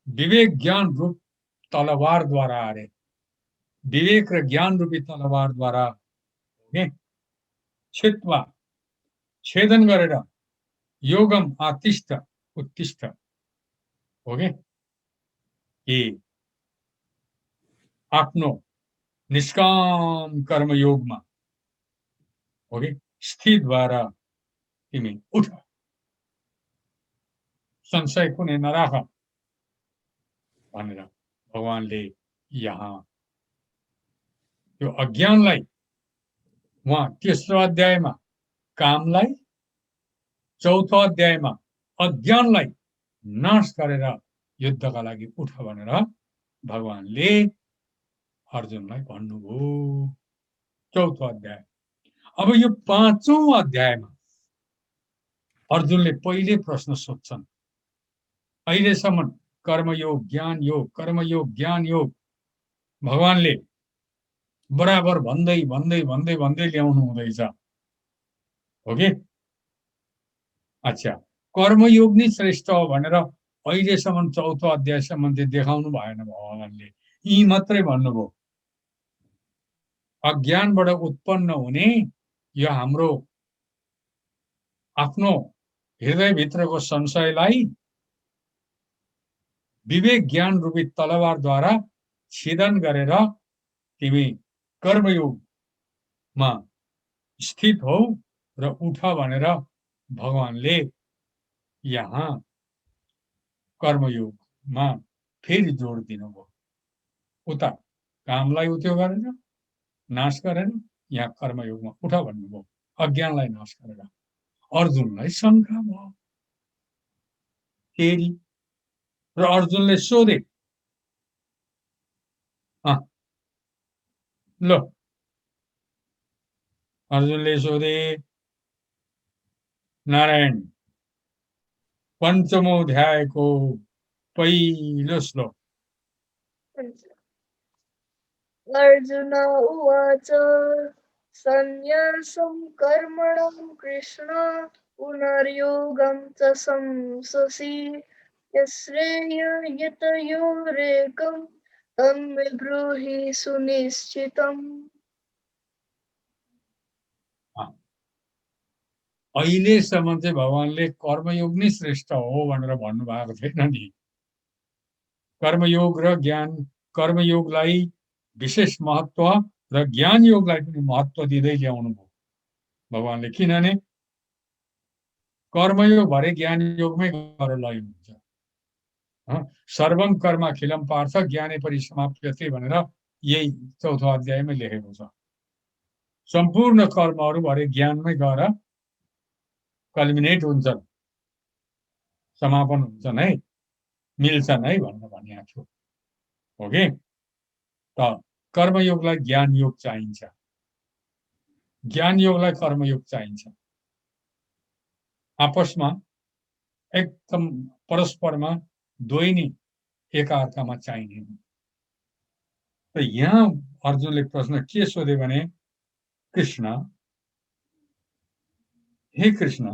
विवेक ज्ञान रूप तलवारद्वारा अरे, विवेक र ज्ञान रूपी तलवारद्वारा छित्वा छेदन गरेर योगम आतिष्ठ उत्तिष्ठ हो कि आफ्नो निष्काम कर्म योगमा हो कि स्थित भएर तिमी उठ, संशय कुनै नराख भनेर भगवानले यहाँ त्यो अज्ञानलाई उहाँ तेस्रो अध्यायमा कामलाई, चौथो अध्यायमा अज्ञानलाई नाश गरेर युद्धका लागि उठ भनेर भगवानले अर्जुनलाई भन्नुभयो। चौथो अध्याय। अब यो पाँचौं अध्यायमा अर्जुनले पहिले प्रश्न सोध्छन्। अहिलेसम्म कर्मयोग ज्ञान योग, कर्मयोग ज्ञान योग भगवानले बराबर भन्दै भन्दै भन्दै भन्दै ल्याउनु हुँदैछ हो कि। अच्छा, कर्मयोग नै श्रेष्ठ हो भनेर अहिलेसम्म चौथो अध्यायसम्म चाहिँ देखाउनु भएन भगवानले, यी मात्रै भन्नुभयो। अज्ञानबाट उत्पन्न हुने यो हाम्रो आफ्नो हृदयभित्रको संशयलाई विवेक ज्ञान रूपी तलवारद्वारा छेदन गरेर तिमी कर्मयोगमा स्थित हौ र उठ भनेर भगवानले यहाँ कर्मयोगमा फेरि जोड दिनुभयो। उता कामलाई उत्यो गरेर नाश गरेर यहाँ कर्मयोगमा उठ भन्नुभयो, अज्ञानलाई नाश गरेर। अर्जुनलाई शङ्का भयो फेरि, र अर्जुनले सोधे, ल अर्जुनले सोधे, नारायण पञ्चमो अध्यायको पहिलो श्लोक। अर्जुन उवाच संन्यासं कर्मणं कृष्ण पुनर्योगं च संससि यश्रेययतयोरेकं तं मे ब्रूहि सुनिश्चितम्। अहिलेसम्म चाहिँ भगवानले कर्मयोग नै श्रेष्ठ हो भनेर भन्नुभएको छैन नि। कर्मयोग र ज्ञान, कर्मयोगलाई विशेष महत्व र ज्ञान योगलाई पनि महत्व दिँदै ल्याउनु भयो भगवानले। किनभने कर्मयोग भरे ज्ञान योगमै गरेर लय हुन्छ। सर्वम कर्म अखिलम पार्थ ज्ञाने परिसमाप्यते भनेर यही चौथो अध्यायमै लेखेको छ। सम्पूर्ण कर्महरू भरे ज्ञानमै गएर कल्मिनेट हुन्छन्, समापन हुन्छन् है, मिल्छन् है भनेर भनेको छु हो कि। त कर्मयोगलाई ज्ञान योग चाहिन्छ, ज्ञान योगलाई कर्मयोग चाहिन्छ। आपसमा एकदम परस्परमा दुवै नै एकाअर्कामा चाहिने। त यहाँ अर्जुनले प्रश्न के सोधे भने कृष्ण हे कृष्ण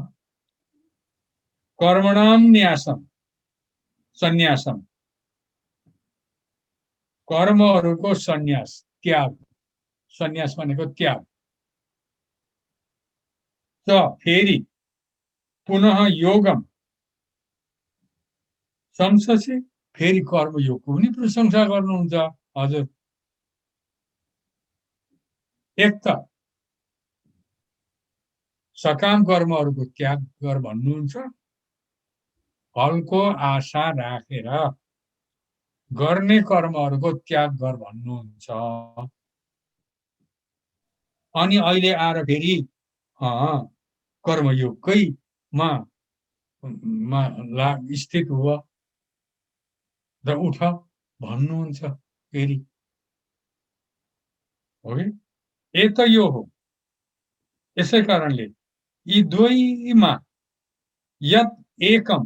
कर्मणाम न्यासम सन्यासम कर्महरूको सन्यास त्याग सन्यास भनेको त्याग त फेरि पुनः योगम संससे फेरि कर्मयोगको पनि प्रशंसा गर्नुहुन्छ हजुर एक त सकाम कर्महरूको त्याग गर भन्नुहुन्छ फलको आशा राखेर गर्ने कर्महरूको त्याग गर भन्नुहुन्छ अनि अहिले आएर फेरि कर्मयोगकैमा स्थित हुआ र उठ भन्नुहुन्छ फेरि हो कि एक त यो हो यसै कारणले यी दुवैमा यत एकम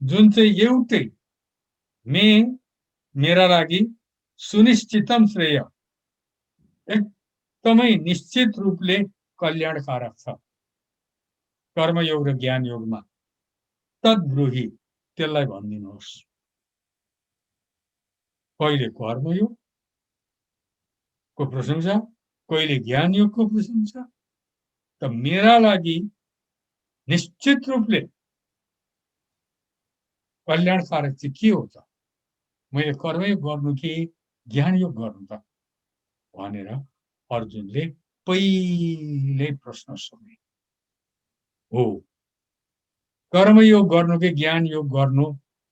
जुन चाहिँ एउटै मेरा लागि सुनिश्चितम श्रेय एकदमै निश्चित रूपले कल्याणकारक छ कर्मयोग र ज्ञान योगमा तद्ब्रूहि त्यसलाई भनिदिनुहोस् कहिले कर्मयोगको प्रशंसा कहिले ज्ञान योगको प्रशंसा त मेरा लागि निश्चित रूपले कल्याणकारक चाहिँ के हो त मैले कर्मयोग गर्नु कि ज्ञान योग गर्नु त भनेर अर्जुनले पहिल्यै प्रश्न सोधे हो कर्मयोग गर्नु कि ज्ञान योग गर्नु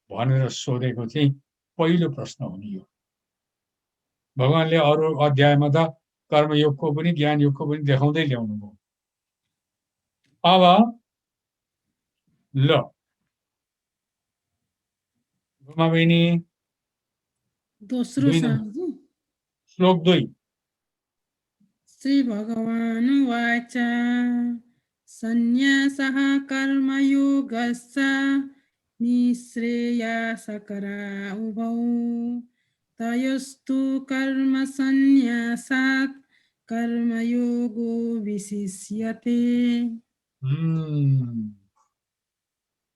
भनेर सोधेको चाहिँ पहिलो प्रश्न हो नि यो भगवानले अरू अध्यायमा त कर्मयोगको पनि ज्ञान योगको पनि देखाउँदै ल्याउनु भयो अब ल गुमा बहिनी दोस्रो श्लोक 2 श्री भगवानुवाच सन्न्यासः कर्मयोगश्च निःश्रेयसकरा उभौ तयोस्तु कर्मसन्न्यासात् कर्मयोगो विशिष्यते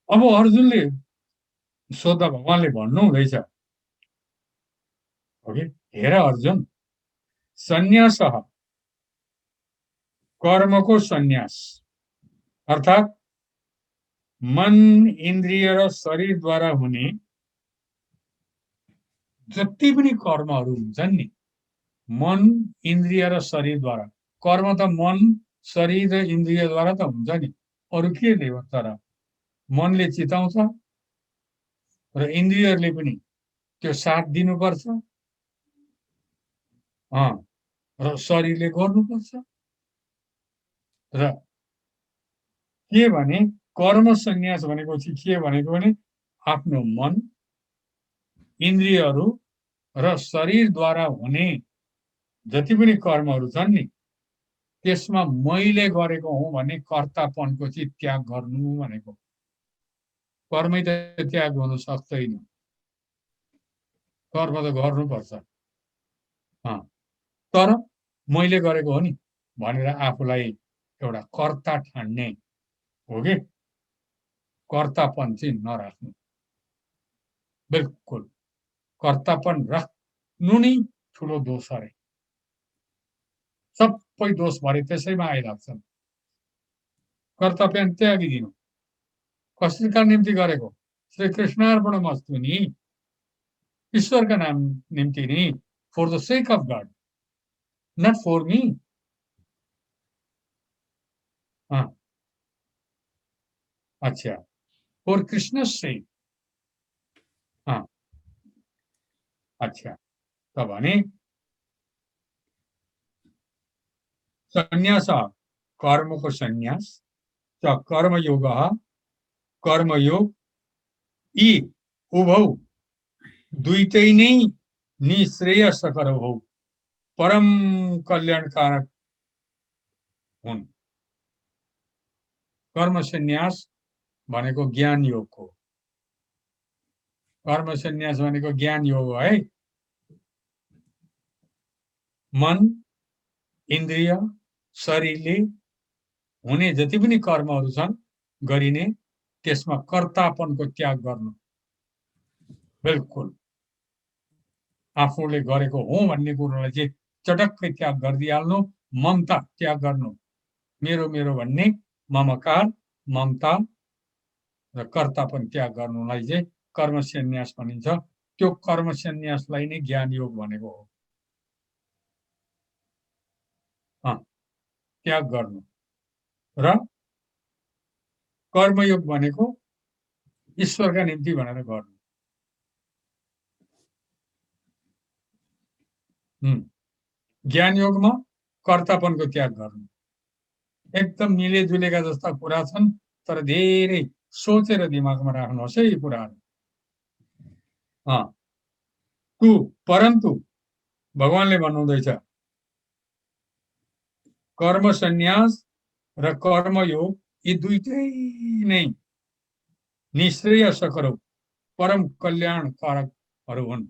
अब अर्जुनले सोध्दा भगवानले भन्नु हुँदैछ हेर अर्जुन सन्यास कर्मको सन्यास अर्थात् मन इन्द्रिय र शरीरद्वारा हुने जति पनि कर्महरू हुन्छन् नि मन इन्द्रिय र शरीरद्वारा कर्म त मन शरीर र इन्द्रियद्वारा त हुन्छ नि अरू के हो तर मनले चिताउँछ र इन्द्रियहरूले पनि त्यो साथ दिनुपर्छ र शरीरले गर्नुपर्छ र के भने कर्म सन्यास भनेको चाहिँ के भनेको भने आफ्नो मन इन्द्रियहरू र शरीरद्वारा हुने जति पनि कर्महरू छन् नि त्यसमा मैले गरेको हुँ भन्ने कर्तापनको चाहिँ त्याग गर्नु भनेको कर्मै त त्याग हुन सक्दैन कर्म त गर्नुपर्छ तर मैले गरेको हो नि भनेर आफूलाई एउटा कर्ता ठान्ने हो कि कर्तापन चाहिँ नराख्नु बिल्कुल कर्तापन राख्नु नै ठुलो दोष अरे सबै दोष भरे त्यसैमा आइराख्छन् कर्तव्य त्यागिदिनु कसैका निम्ति गरेको श्री कृष्णार्पणमस्तु नि ईश्वरका नाम निम्ति नि for the sake of God not for me अच्छा फॉर कृष्ण से अच्छा त भने सन्यास कर्मको सन्यास च कर्मयोग कर्मयोग यी उभौ दुईटै नै निःश्रेयसकर हौ परम कल्याणकारक हुन् कर्म सन्यास भनेको ज्ञान योगको कर्म सन्यास भनेको ज्ञान योग हो है मन, इन्द्रिय, शरीरले हुने जति पनि कर्महरू छन् गरिने, त्यसमा कर्तापनको त्याग गर्नु। बिल्कुल आफूले गरेको हो भन्ने कुरोलाई चाहिँ चटक्कै त्याग गरिदिइहाल्नु, ममता त्याग गर्नु। मेरो मेरो भन्ने ममकार, ममता र कर्तापन त्याग गर्नुलाई चाहिँ कर्म सन्यास भनिन्छ। त्यो कर्म सन्यासलाई नै ज्ञान योग भनेको हो। त्याग गर्नु र कर्मयोग भनेको ईश्वरका निम्ति भनेर गर्नु। ज्ञान योगमा कर्तापनको त्याग गर्नु। एकदम मिलेजुलेका जस्ता कुरा छन्, तर धेरै सोचेर दिमागमा राख्नुहोस् है यी कुराहरू। परन्तु भगवानले भन्नुहुँदैछ कर्म सन्यास र कर्मयोग यी दुईटै नै निश्रेयसकर परम कल्याणकारकहरू हुन्।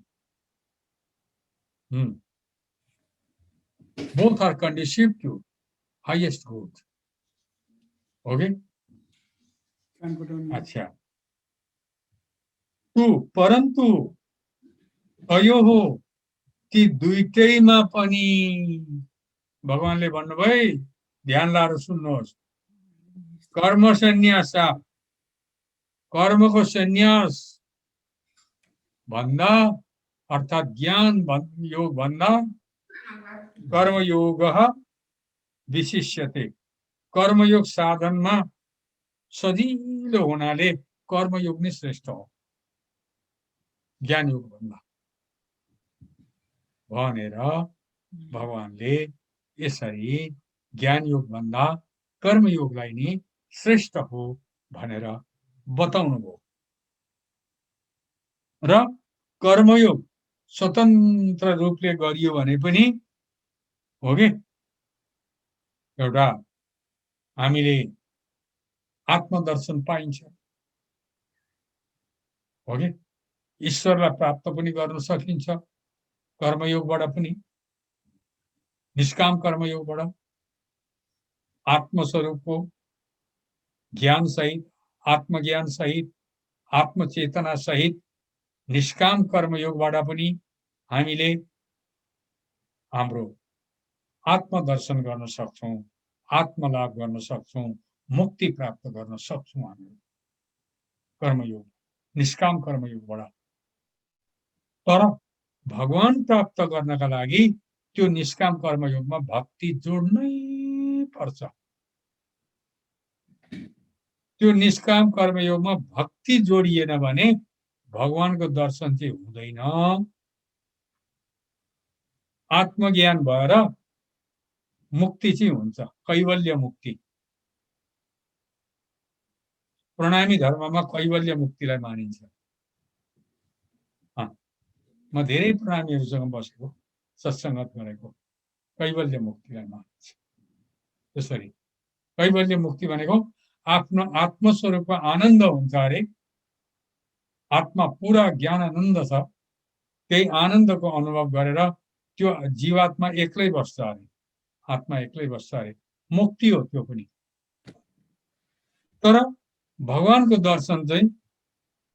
Both are conducive to highest good. Okay? अच्छा। परन्तु तयोहो ती दुईटैमा पनि भगवानले भन्नुभयो, ध्यान लाएर सुन्नुहोस्, कर्म सन्यास, कर्मको सन्यास भन्दा अर्थात् ज्ञान योग भन्दा कर्मयोग विशिष्यते। कर्मयोग साधनमा सजिलो हुनाले कर्मयोग नै श्रेष्ठ हो ज्ञान योग भन्दा भनेर भगवानले यसरी ज्ञान योग भन्दा कर्मयोगलाई नै श्रेष्ठ हो भनेर बताउनु भयो। र कर्मयोग स्वतन्त्र रूपले गरियो भने पनि हो कि एउटा हामीले आत्मदर्शन पाइन्छ, हो कि ईश्वरलाई प्राप्त पनि गर्न सकिन्छ कर्मयोगबाट पनि, निष्काम कर्मयोगबाट आत्मस्वरूपको ज्ञान सहित, आत्मज्ञान सहित, आत्मचेतना सहित निष्काम कर्मयोगबाट पनि हामीले हाम्रो आत्मदर्शन गर्न सक्छौं, आत्मलाभ गर्न सक्छौं, मुक्ति प्राप्त गर्न सक्छौं हामीले कर्मयोग, निष्काम कर्मयोगबाट। तर भगवान प्राप्त गर्नका लागि त्यो निष्काम कर्मयोगमा भक्ति जोड्नै पर्छ। त्यो निष्काम कर्मयोगमा भक्ति जोडिएन भने भगवानको दर्शन चाहिँ हुँदैन। आत्मज्ञान भएर मुक्ति चाहिँ हुन्छ, कैवल्य मुक्ति। प्रणामी धर्ममा कैवल्य मुक्तिलाई मानिन्छ। म धेरै प्रणामीहरूसँग बसेको, सत्सङ्गत गरेको, कैवल्य मुक्तिलाई मानिन्छ। त्यसरी कैवल्य मुक्ति भनेको आफ्नो आत्मस्वरूपमा आनन्द हुन्छ अरे, आत्मा पुरा ज्ञान आनन्द छ, त्यही आनन्दको अनुभव गरेर त्यो जीवात्मा एक्लै बस्छ अरे, आत्मा एक्लै बस्छ अरे, मुक्ति हो त्यो पनि। तर भगवानको दर्शन चाहिँ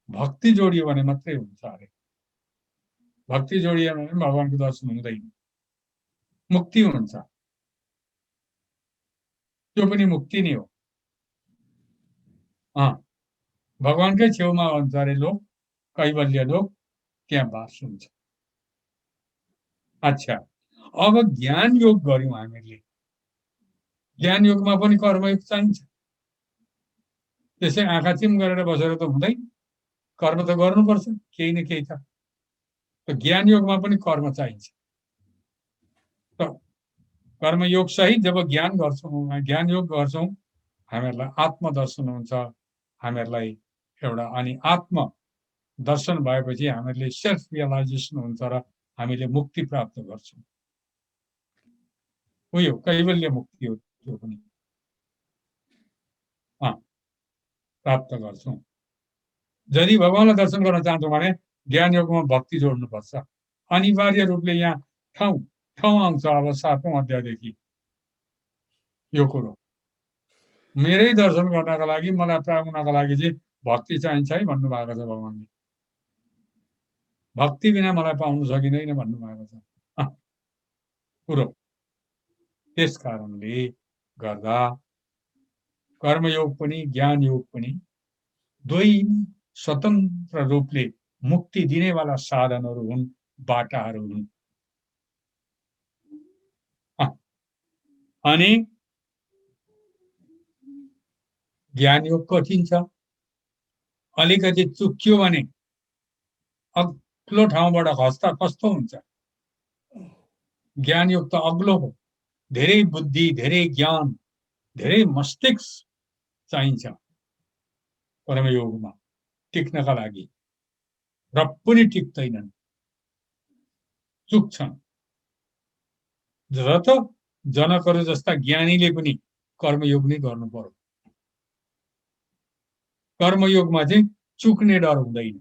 भक्ति जोडियो भने मात्रै हुन्छ अरे, भक्ति जोडिएन भने भगवानको दर्शन हुँदैन, मुक्ति हुन्छ, त्यो पनि मुक्ति नै हो। भगवानकै छेउमा हुन्छ अरे लोक, कैवल्य लोक, त्यहाँ बास हुन्छ। अच्छा, अब ज्ञान योग गर्यौं हामीले, ज्ञान योगमा पनि कर्मयोग चाहिन्छ। त्यसै आँखा चिम गरेर बसेर त हुँदैन, कर्म त गर्नुपर्छ, केही न केही त। ज्ञान योगमा पनि कर्म चाहिन्छ। कर्मयोग सहित जब ज्ञान गर्छौं, ज्ञान योग गर्छौं, हामीहरूलाई आत्मदर्शन हुन्छ, हामीहरूलाई एउटा, अनि आत्म दर्शन भएपछि हामीहरूले सेल्फ रियलाइजेसन हुन्छ र हामीले मुक्ति प्राप्त गर्छौं। उयो कैवल्य मुक्ति हो, त्यो पनि प्राप्त गर्छौं। यदि भगवानलाई दर्शन गर्न चाहन्छौँ भने ज्ञान योगमा भक्ति जोड्नुपर्छ। अनिवार्य रूपले यहाँ ठाउँ ठाउँ आउँछ अब 7औं अध्यायदेखि यो कुरो। मेरै दर्शन गर्नका लागि मलाई पाउनका लागि चाहिँ भक्ति चाहिन्छ है भन्नुभएको छ भगवानले। भक्ति बिना मलाई पाउनु सकिँदैन भन्नुभएको छ कुरो। त्यस कारणले गर्दा कर्मयोग पनि ज्ञान योग पनि दुई स्वतन्त्र रूपले मुक्ति दिनेवाला साधनहरू हुन्, बाटाहरू हुन्। अनि ज्ञान योग कठिन छ। अलिकति चुक्यो भने अग्लो ठाउँबाट खस्दा कस्तो हुन्छ। ज्ञान योग त अग्लो हो। धेरै बुद्धि, धेरै ज्ञान, धेरै मस्तिष्क चाहिन्छ कर्मयोगमा टिक्नका लागि। र पनि टिक्दैनन्, चुक्छन्। र त जनकहरू जस्ता ज्ञानीले पनि कर्मयोग नै गर्नु पर्यो। कर्मयोगमा चाहिँ चुक्ने डर हुँदैन।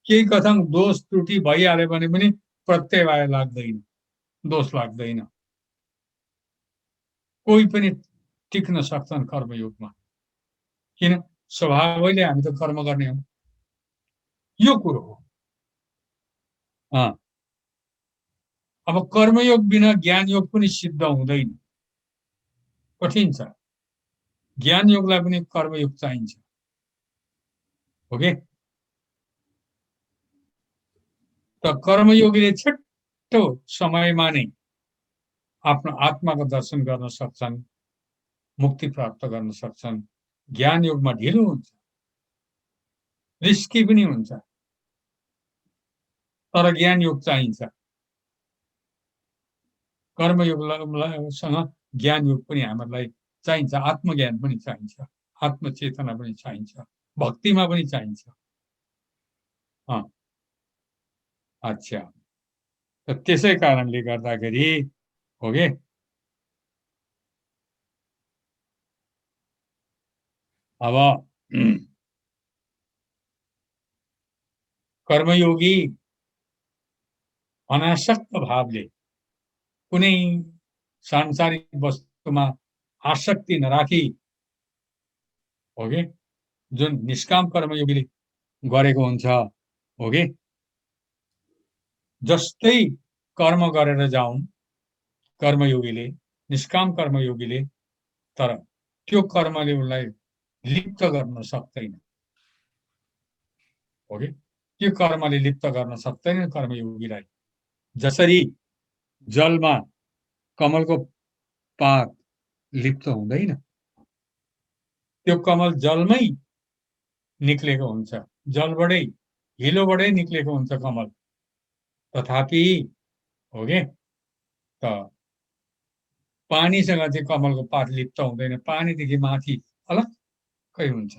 केही कथा दोष त्रुटि भइहाल्यो भने पनि प्रत्यय लाग्दैन, दोष लाग्दैन। कोही पनि टिक्न सक्छन् कर्मयोगमा। किन? स्वभावैले हामी त कर्म गर्ने हौं। यो कुरो हो। अब कर्मयोग बिना ज्ञान योग पनि सिद्ध हुँदैन, कठिन छ। ज्ञान योगलाई पनि कर्मयोग चाहिन्छ। ओके, त कर्मयोगीले छिट्टो समयमा नै आफ्नो आत्माको दर्शन गर्न सक्छन्, मुक्ति प्राप्त गर्न सक्छन्। ज्ञान योगमा ढिलो हुन्छ, रिस्की पनि हुन्छ, तर ज्ञान योग चाहिन्छ। कर्मयोगसँग ज्ञान योग पनि हामीलाई चाहिन्छ, आत्मज्ञान पनि चाहिन्छ, आत्मचेतना पनि चाहिन्छ, भक्तिमा पनि चाहिन्छ। अच्छा, त त्यसै कारणले गर्दाखेरि हो के अब कर्मयोगी अनासक्त भावले कुनै सांसारिक वस्तुमा आसक्ति नराखी हो के जुन निष्काम कर्मयोगीले गरेको हुन्छ हो के जस्तै कर्म गरेर जाउन् कर्मयोगीले, निष्काम कर्मयोगीले, तर त्यो कर्मले उनलाई लिप्त गर्न सक्दैन। हो के त्यो कर्मले लिप्त गर्न सक्दैन कर्मयोगीलाई। जसरी जलमा कमलको पात लिप्त हुँदैन, त्यो कमल जलमै निक्लेको हुन्छ, जलबाटै हिलोबाटै निक्लेको हुन्छ कमल। तथापि हो के त पानीसँग चाहिँ कमलको पात लिप्त हुँदैन, पानीदेखि माथि अलग्गै हुन्छ।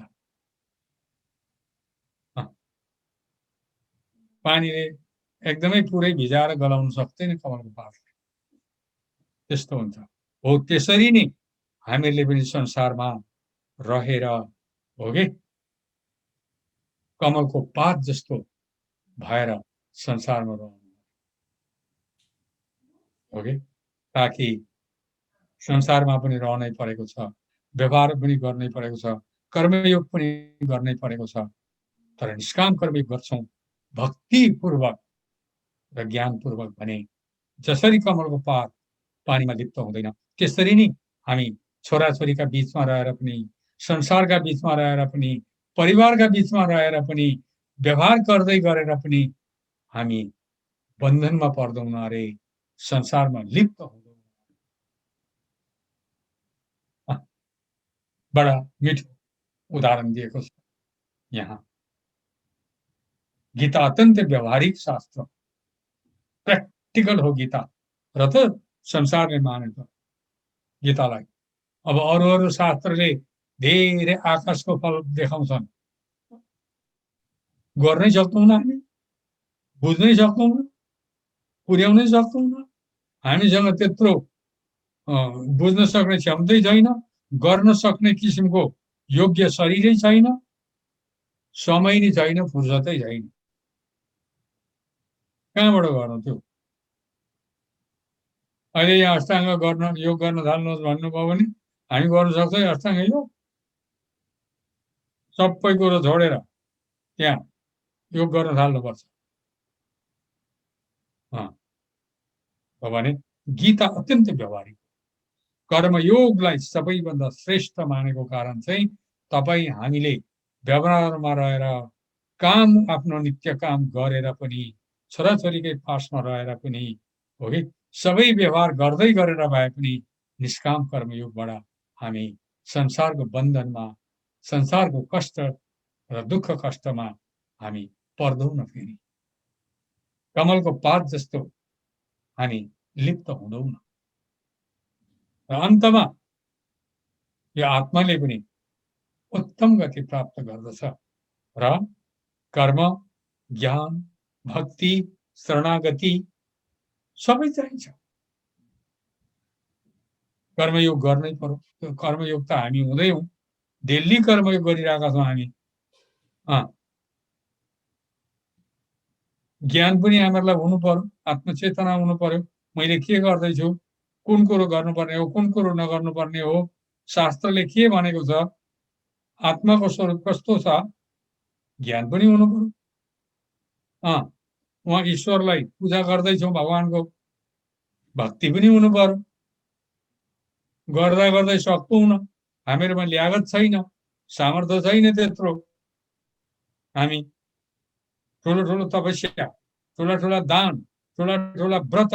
पानीले एकदमै पुरै भिजाएर गलाउन सक्दैन कमलको पातले, त्यस्तो हुन्छ। हो त्यसरी नै हामीले पनि संसारमा रहेर हो के कमलको पात जस्तो भएर संसारमा रहनु हो के ताकि संसारमा पनि रहनै परेको छ, व्यवहार पनि गर्नै परेको छ, कर्मयोग पनि गर्नै परेको छ। तर निष्काम कर्मयोग गर्छौं भक्तिपूर्वक र ज्ञानपूर्वक भने जसरी कमलको पात पानीमा लिप्त हुँदैन त्यसरी नै हामी छोराछोरीका बीचमा रहेर पनि, संसारका बीचमा रहेर पनि, परिवारका बीचमा रहेर पनि, व्यवहार गर्दै गरेर पनि हामी बन्धनमा पर्दैनौं अरे, संसारमा लिप्त हुँदैनौं। बडा मिठो उदाहरण दिएको छ यहाँ। गीता अत्यन्त व्यवहारिक शास्त्र, प्र्याक्टिकल हो गीता, र त संसारले मानेको गीतालाई। अब अरू शास्त्रले धेरै आकाशको फल देखाउँछन्, गर्नै सक्दैनौँ हामी, बुझ्नै सक्दैनौँ, पुर्याउनै सक्दैनौँ। हामीसँग त्यत्रो बुझ्न सक्ने क्षमतै छैन, गर्न सक्ने किसिमको योग्य शरीरै छैन, समय नै छैन, फुर्सदै छैन। कहाँबाट गर्नु त्यो? अहिले यहाँ अष्टाङ्ग गर्न योग गर्न थाल्नुहोस् भन्नुभयो भने हामी गर्न सक्छौँ अष्टाङ्ग योग? सबै कुरो छोडेर त्यहाँ योग गर्न थाल्नुपर्छ। भने गीता अत्यन्तै व्यवहारिक, कर्मयोगलाई सबैभन्दा श्रेष्ठ मानेको कारण चाहिँ तपाईँ हामीले व्यवहारमा रहेर काम आफ्नो नित्य काम गरेर पनि छोराछोरीकै पासमा रहेर पनि हो कि सबै व्यवहार गर्दै गरेर भए पनि निष्काम कर्मयोगबाट हामी संसारको बन्धनमा संसारको कष्ट र दुःख कष्टमा हामी पर्दैनौँ। फेरि कमलको पात जस्तो हामी लिप्त हुँदैनौँ र अन्तमा यो आत्माले पनि उत्तम गति प्राप्त गर्दछ र कर्म ज्ञान भक्ति शरणागति सबै चाहिन्छ। कर्मयोग गर्नै पर्यो। त्यो कर्मयोग त हामी हुँदैनौँ, डेली कर्मयोग गरिरहेका छौँ हामी। ज्ञान पनि हामीहरूलाई हुनु पर्यो, आत्मचेतना हुनु पर्यो। मैले के गर्दैछु, कुन कुरो गर्नुपर्ने हो, कुन कुरो नगर्नुपर्ने हो, शास्त्रले के भनेको छ, आत्माको स्वरूप कस्तो छ, ज्ञान पनि हुनु पर्यो। उहाँ ईश्वरलाई पूजा गर्दैछौँ, भगवानको भक्ति पनि हुनु पर्यो। गर्दा गर्दै सक्दैनौँ, हामीहरूमा ल्यागत छैन, सामर्थ्य छैन त्यत्रो। हामी ठुलो ठुलो तपस्या, ठुला ठुला दान, ठुला ठुला व्रत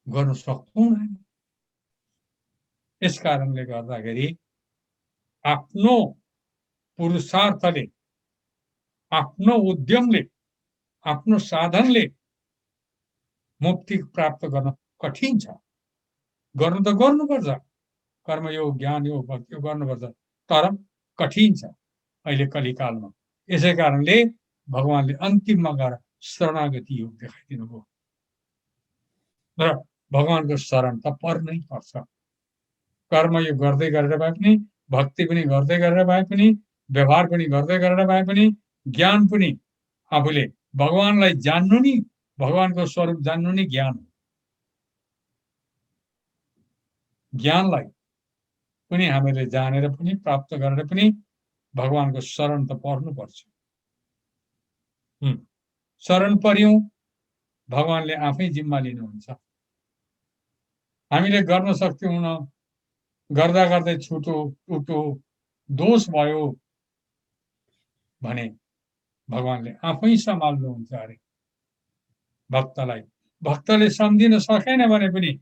गर्न सक्दैनौँ। यस कारणले गर्दाखेरि आफ्नो पुरुषार्थले, आफ्नो उद्यमले, आफ्नो साधनले मुक्ति प्राप्त गर्न कठिन छ। गर्नु त गर्नुपर्छ, कर्मयोग ज्ञान योग भक्ति गर्नुपर्छ, तर कठिन छ अहिले कलिकालमा। यसै कारणले भगवानले अन्तिममा गएर शरणागति योग देखाइदिनु भयो र भगवानको शरण त पर्नै पर्छ। कर्मयोग गर्दै गरेर भए पनि, भक्ति पनि गर्दै गरेर भए पनि, व्यवहार पनि गर्दै गरेर भए पनि, ज्ञान पनि आफूले भगवानलाई जान्नु नि, भगवानको स्वरूप जान्नु नि ज्ञान हो। ज्ञानलाई पनि हामीले जानेर पनि प्राप्त गरेर पनि भगवानको शरण त पर्नुपर्छ। शरण पर्यौं, भगवानले आफै जिम्मा लिनुहुन्छ। हामीले गर्न सक्दैनौँ, गर्दा गर्दै छुटो टुटो दोष भयो भने भगवानले आफै सम्हाल्नुहुन्छ अरे भक्तलाई। भक्तले सम्झिन सकेन भने पनि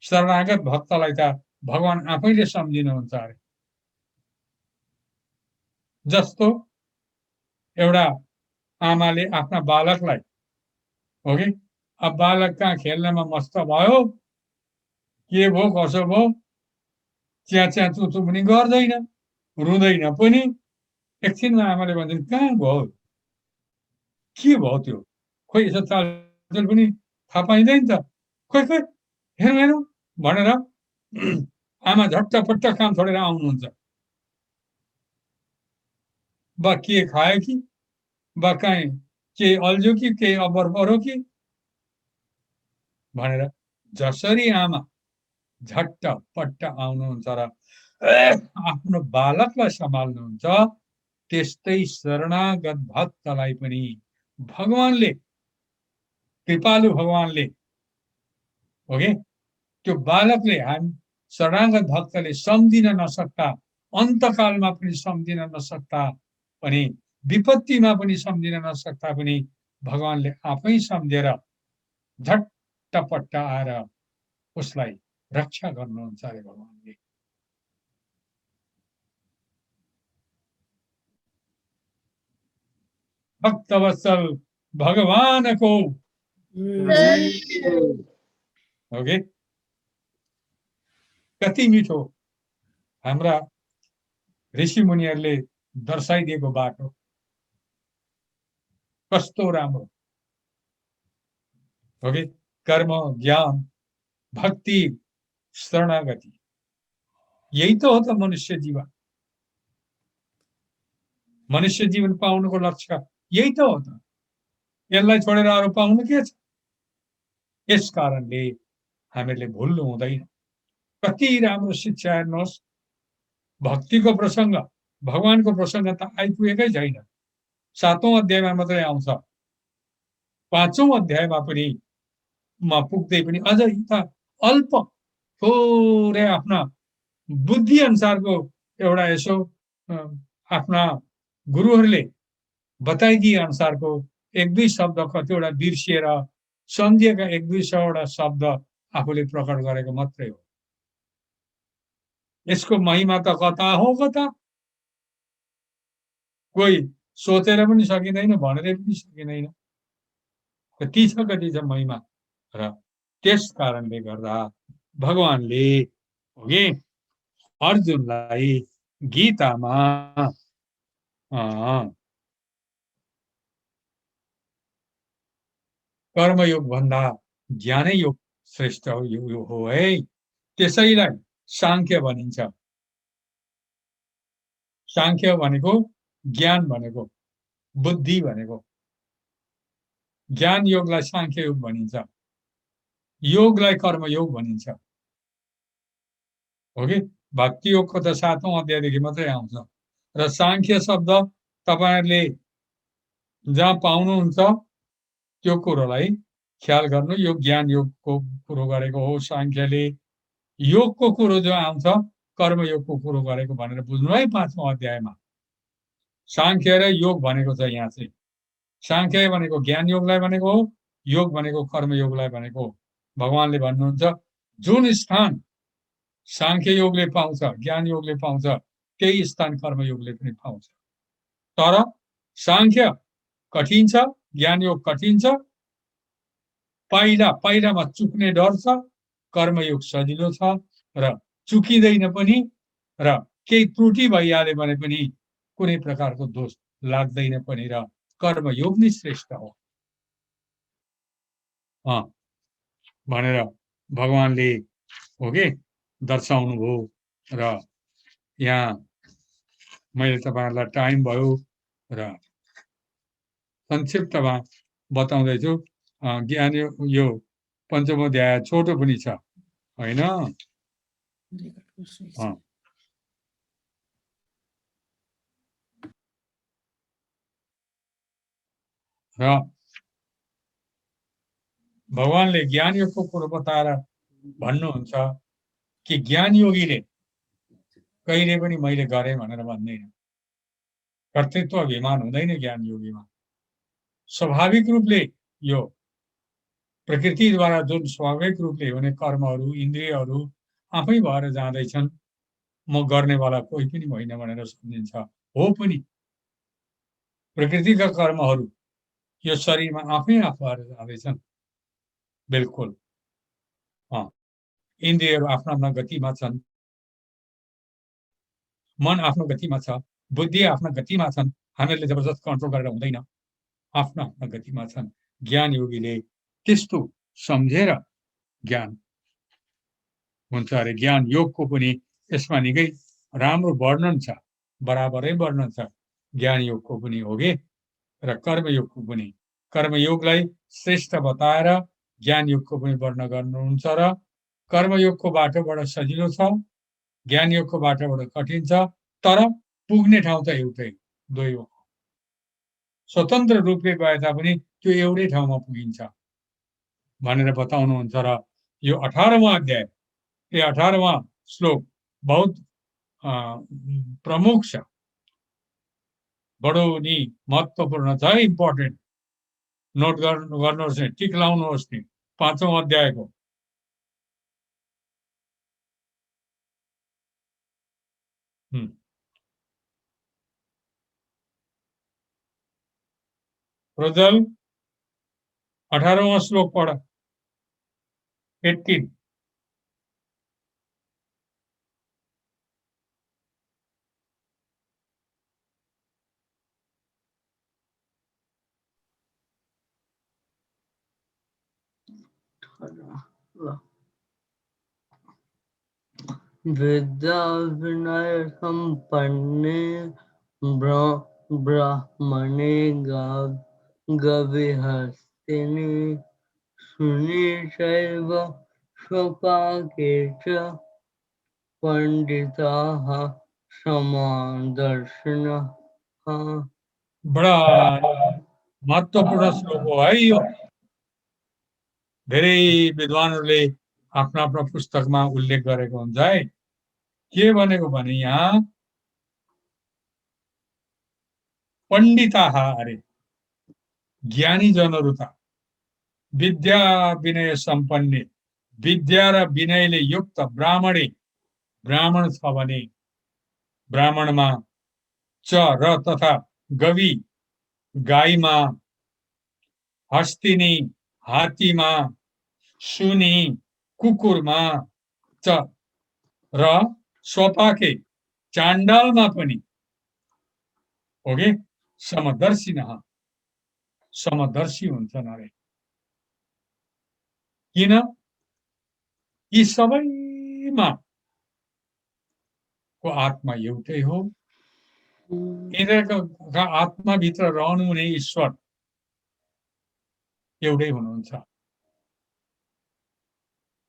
शरणागत भक्तलाई त भगवान आफैले सम्झिनुहुन्छ अरे। जस्तो एउटा आमाले आफ्ना बालकलाई हो कि अब बालक कहाँ खेल्नमा मस्त भयो, के भयो कसो भयो, च्या च्या चुचु पनि गर्दैन, रुँदैन पनि। एकछिनमा आमाले भन्छन् कहाँ भयो, के भयो त्यो, खोइ यसो चालचुल पनि थाहा पाइँदैन त, खोइ खोइ हेरौँ हेरौँ भनेर आमा झट्टपट्ट काम छोडेर आउनुहुन्छ। बा के खायो कि, बा कहीँ के अल्झ्यो कि, के अब्बर पऱ्यो कि भनेर जसरी आमा झट्टपट्ट आउनुहुन्छ र आफ्नो बालकलाई सम्हाल्नुहुन्छ, त्यस्तै शरणागत भक्तलाई पनि भगवानले, कृपालु भगवानले हो कि त्यो बालकले हामी शरणागत भक्तले सम्झिन नसक्दा, अन्तकालमा पनि सम्झिन नसक्दा पनि, विपत्तिमा पनि सम्झिन नसक्दा पनि भगवानले आफै सम्झेर झट्टपट्ट आएर उसलाई रक्षा गर्नुहुन्छ अरे भगवानले। भक्तवत्सल भगवानको हो कि कति मिठो हाम्रा ऋषि मुनिहरूले दर्शाइदिएको बाटो, कस्तो राम्रो हो कि कर्म ज्ञान भक्ति शरणागति, यही त हो त मनुष्य जीवन। मनुष्य जीवन पाउनुको लक्ष्य यही त हो त, यसलाई छोडेर अरू पाउनु के छ। यस कारणले हामीले भुल्नु हुँदैन। कति राम्रो शिक्षा हेर्नुहोस्, भक्तिको प्रसङ्ग, भगवानको प्रसङ्ग त आइपुगेकै छैन, 7औं अध्यायमा मात्रै आउँछ। 5औं अध्यायमा पनि म पुग्दै पनि अझ त अल्प थोरै आफ्ना बुद्धि अनुसारको एउटा यसो आफ्ना गुरुहरूले बताइदिए अनुसारको एक दुई शब्द कतिवटा बिर्सिएर सम्झिएका एक दुई सौवटा शब्द आफूले प्रकट गरेको मात्रै हो। यसको महिमा त कता हो कता, कोही सोचेर पनि सकिँदैन, भनेर पनि सकिँदैन, कति छ महिमा। र त्यस कारणले गर्दा भगवानले अर्जुनलाई गीतामा कर्मयोग भन्दा ज्ञानै योग श्रेष्ठ हो है, त्यसैलाई सांख्य भनिन्छ। सांख्य भनेको ज्ञान भनेको, बुद्धि भनेको। ज्ञान योगलाई सांख्य योग भनिन्छ, योगलाई कर्मयोग भनिन्छ। हो कि भक्ति योगको त 7औं अध्यायदेखि मात्रै आउँछ। र सांख्य शब्द तपाईहरुले जहाँ पाउनुहुन्छ त्यो कुरोलाई ख्याल गर्नु। यो ज्ञान योगको कुरो गरेको हो सांख्यले, योगको कुरो जो आउँछ कर्मयोगको कुरो गरेको भनेर बुझ्नु है। 5औं अध्यायमा सांख्य र योग भनेको छ। यहाँ चाहिँ सांख्य भनेको ज्ञान योगलाई भनेको हो, योग भनेको कर्मयोगलाई भनेको हो। भगवानले भन्नुहुन्छ जुन स्थान सांख्य योगले पाउँछ, ज्ञान योगले पाउँछ, त्यही स्थान कर्मयोगले पनि पाउँछ। तर सांख्य कठिन छ, ज्ञान योग कठिन छ, पहिलामा चुक्ने डर छ। कर्मयोग सजिलो छ र चुकिँदैन पनि, र केही त्रुटि भइहाल्यो भने पनि कुनै प्रकारको दोष लाग्दैन पनि, र कर्मयोग नै श्रेष्ठ हो भनेर भगवानले दर्शाउनु भयो। र यहाँ मैले तपाईहरुलाई टाइम भयो र संक्षिप्तमा बताउँदैछु। ज्ञान यो 5औं अध्याय छोटो पनि छ हैन। र भगवानले ज्ञान योगको कुरो बताएर भन्नुहुन्छ कि ज्ञान योगीले कहिले पनि मैले गरेँ भनेर भन्दैन। कर्तृत्व अभिमान हुँदैन ज्ञान योगीमा। स्वाभाविक रूपले यो प्रकृतिद्वारा जुन स्वाभाविक रूपले हुने कर्महरू, इन्द्रियहरू आफै भएर जाँदैछन्, म गर्नेवाला कोही पनि होइन भनेर सम्झिन्छ। हो पनि प्रकृतिका कर्महरू यो शरीरमा आफै भएर जाँदैछन्। बिल्कुल इन्द्रियहरू आफ्ना आफ्ना गतिमा छन्, मन आफ्नो गतिमा छ, बुद्धि आफ्ना गतिमा छन्। हामीहरूले जबरजस्त कन्ट्रोल गरेर हुँदैन, आफ्ना आफ्ना गतिमा छन्। ज्ञान योगीले त्यस्तो सम्झेर ज्ञान हुन्छ अरे। ज्ञान योगको पनि यसमा निकै राम्रो वर्णन छ, बराबरै वर्णन छ ज्ञान योगको पनि हो कि, र कर्मयोगको पनि। कर्मयोगलाई श्रेष्ठ बताएर ज्ञान योगको पनि वर्णन गर्नुहुन्छ। र कर्मयोगको बाटोबाट सजिलो छ, ज्ञान योगको बाटोबाट कठिन छ, तर पुग्ने ठाउँ त एउटै, दुई हो। स्वतन्त्र रूपले गए तापनि त्यो एउटै ठाउँमा पुगिन्छ भनेर बताउनुहुन्छ। र यो 18वां अध्याय, यो 18वां श्लोक बहुत प्रमुख छ, बडो नि महत्त्वपूर्ण छ, इम्पोर्टेन्ट। नोट गर्नुहोस् नि, टिक लाउनुहोस् नि 5औं अध्यायको। प्रज्वल 18वां श्लोक पढ। 18 विद्या विनय संपन्ने ब्राह्मणे गविहस्तिनि शुनि चैव स्वपाके च पंडिताः समदर्शिनः। बडा महत्त्वपूर्ण श्लोक हो है यो। धेरै विद्वानहरूले आफ्नो आफ्नो पुस्तकमा उल्लेख गरेको हुन्छ है। के भनेको भने यहाँ पण्डिताः अरे ज्ञानी जनहरू त विद्या विनय सम्पन्ने विद्या र विनयले युक्त ब्राह्मण छ भने ब्राह्मणमा च र तथा गवी गाईमा हस्तिनी हात्तीमा सुनी कुकुरमा च र स्वपाके चाण्डालमा पनि ओके समदर्शी हुन्छन् अरे। किन? यी सबैमा को आत्मा एउटै हो। यिनीहरूको आत्माभित्र रहनु हुने ईश्वर एउटै हुनुहुन्छ।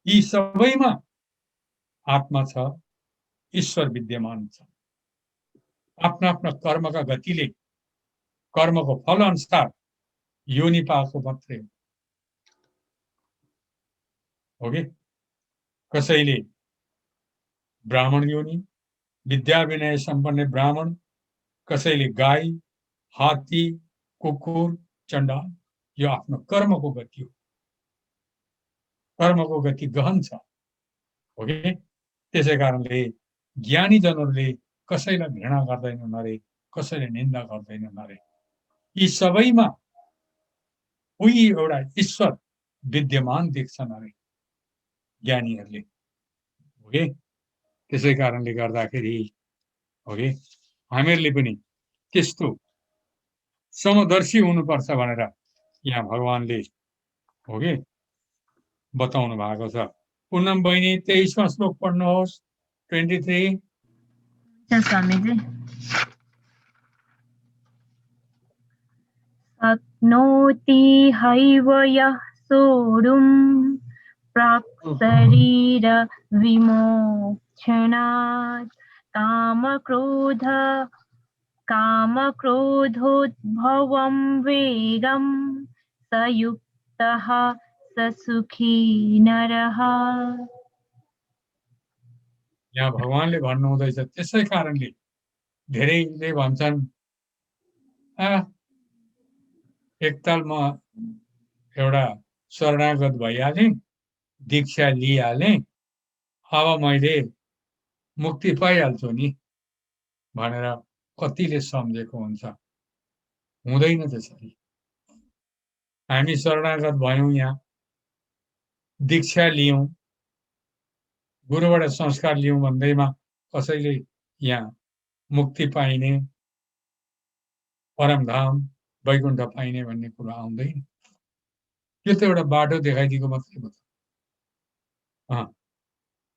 यी सबैमा आत्मा छ, ईश्वर विद्यमान छ। आफ्ना आफ्ना कर्मका गतिले कर्मको फल अनुसार योनि पाएको मात्रै हो। ओके, कसैले ब्राह्मण योनि विद्या विनय सम्पन्न ब्राह्मण, कसैले गाई हात्ती कुकुर चण्डाल, यो आफ्नो कर्मको गति हो। कर्मको गति गहन छ। ओके, त्यसै कारणले ज्ञानी जनहरूले कसैलाई घृणा गर्दैनन् अरे, कसैले निन्दा गर्दैनन् अरे। यी सबैमा उही एउटा ईश्वर विद्यमान देख्छन् अरे ज्ञानीहरूले। ओके, त्यसै कारणले गर्दाखेरि ओके हामीहरूले पनि त्यस्तो समदर्शी हुनुपर्छ भनेर यहाँ भगवानले ओके बताउनु भएको छ। पूनम बहिनी 23वां श्लोक पढ्नुहोस्। 23। स्वामीजी। शक्नोति हैव यः सोढुं प्राक्शरीर विमोक्षणात् कामक्रोधोद्भवं वेगं स युक्तः स सुखी नरः। यहाँ भगवानले भन्नु हुँदैछ त्यसै कारणले धेरैले भन्छन् एकताल म एउटा शरणागत भइहालेँ, दीक्षा लिइहालेँ, अब मैले मुक्ति पाइहाल्छु नि भनेर कतिले सम्झेको हुन्छ। हुँदैन त्यसरी। हामी शरणागत भयौँ, यहाँ दीक्षा लियौँ, गुरुबाट संस्कार लियौँ भन्दैमा कसैले यहाँ मुक्ति पाइने परमधाम वैकुण्ठ पाइने भन्ने कुरा आउँदैन। यो त एउटा बाटो देखाइदिएको मात्रै हो।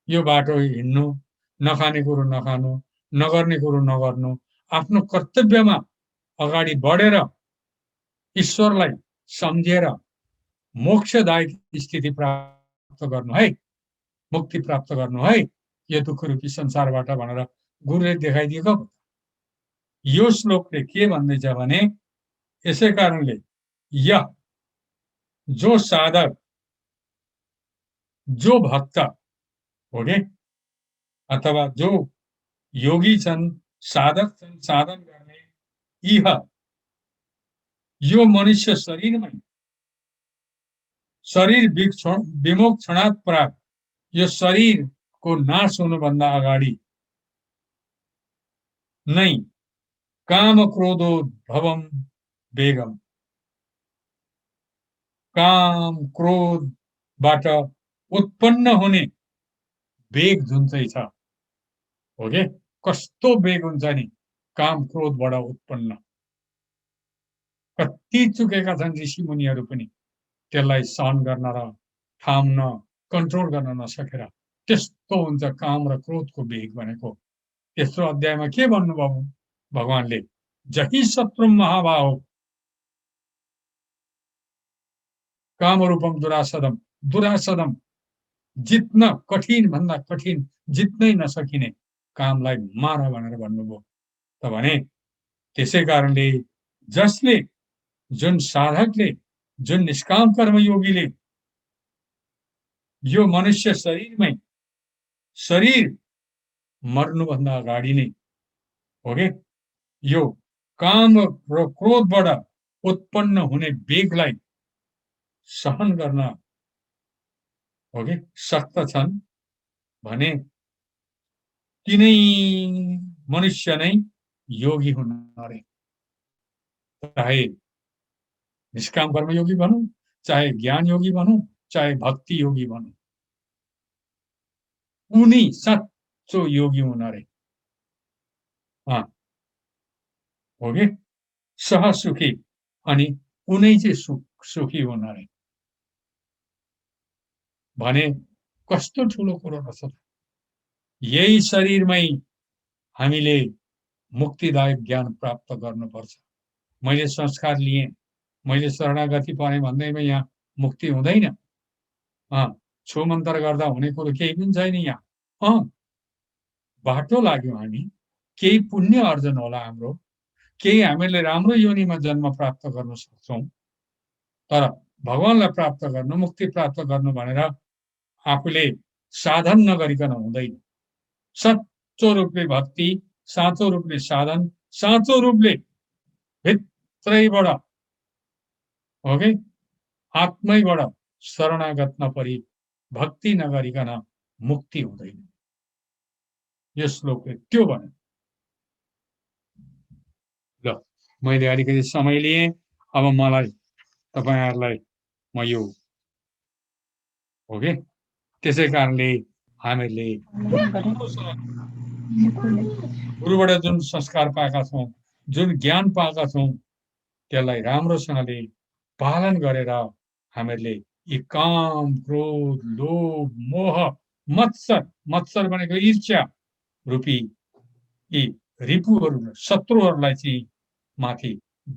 यो बाटो हिँड्नु, नखाने कुरो नखानु, नगर्ने कुरो नगर्नु, आफ्नो कर्तव्यमा अगाडि बढेर ईश्वरलाई सम्झेर मोक्षदायक स्थिति प्राप्त गर्नु है, मुक्ति प्राप्त गर्नु है, यो दुःख रूपी संसारबाट भनेर गुरुले देखाइदिएको। यो श्लोकले के भन्दैछ भने यसै कारणले यह जो साधक जो भक्त ओके अथवा जो योगी छन्, साधक छन्, साधन गर्ने यह यो मनुष्य शरीरमै शरीर विमोक्षणात् प्राक यो शरीरको नाश हुनुभन्दा अगाडि नै काम क्रोधोद्भवम वेगम काम क्रोधबाट उत्पन्न हुने वेग जुन चाहिँ छ ओके कस्तो वेग हुन्छ नि काम क्रोधबाट उत्पन्न। कति चुकेका छन् ऋषि मुनिहरू पनि त्यसलाई सहन गर्न र थाम्न कन्ट्रोल गर्न नसकेर। त्यस्तो हुन्छ काम र क्रोधको वेग भनेको। तेस्रो अध्यायमा के भन्नुभयो भगवानले? जहि शत्रु महाबाहो काम रूपम दुरासदम जित्न कठिन भन्दा कठिन, जित्नै नसकिने कामलाई मार भनेर भन्नुभयो। त भने त्यसै कारणले जसले, जुन साधकले, जुन निष्काम कर्मयोगीले यो मनुष्य शरीरमै, शरीर मर्नुभन्दा अगाडि नै हो कि यो काम र क्रोधबाट उत्पन्न हुने वेगलाई सहन गर्न हो कि शक्त छन् भने तिनै मनुष्य नै योगी हुन् अरे। चाहे निष्काम कर्मयोगी भनौँ, चाहे ज्ञान योगी भनौँ, चाहे भक्ति योगी भनौँ, उनी साँचो योगी हुन् अरे। हो कि सहसुखी, अनि उनै चाहिँ सुखी हुन् अरे। भने कस्तो ठुलो कुरो रहेछ। यही शरीरमै हामीले मुक्तिदायक ज्ञान प्राप्त गर्नुपर्छ। मैले संस्कार लिएँ, मैले शरणागति पाएँ भन्दैमा यहाँ मुक्ति हुँदैन। छु मन्त्र गर्दा हुने कुरो केही पनि छैन यहाँ। बाटो लाग्यौँ हामी, केही पुण्य अर्जन होला हाम्रो, केही हामीले राम्रो योनिमा जन्म प्राप्त गर्न सक्छौँ। तर भगवानलाई प्राप्त गर्नु, मुक्ति प्राप्त गर्नु भनेर आफूले साधन नगरिकन हुँदैन। सच्चो रूपले भक्ति, साँचो रूपले साधन, साँचो रूपले भित्रैबाट हो कि आत्मैबाट शरणागत नपरी भक्ति नगरिकन मुक्ति हुँदैन। यो श्लोकले त्यो भन्यो। ल, मैले अलिकति समय लिएँ, अब मलाई तपाईहरुलाई म यो हो कि त्यसै कारणले हामीले गुरुबाट जुन संस्कार पाएका छौँ, जुन ज्ञान पाएका छौँ, त्यसलाई राम्रोसँगले पालन गरेर हामीले यी काम, क्रोध, लोभ, मोह, मत्सर भनेको ईर्ष्या रूपी यी रिपुहरू, शत्रुहरूलाई चाहिँ माथि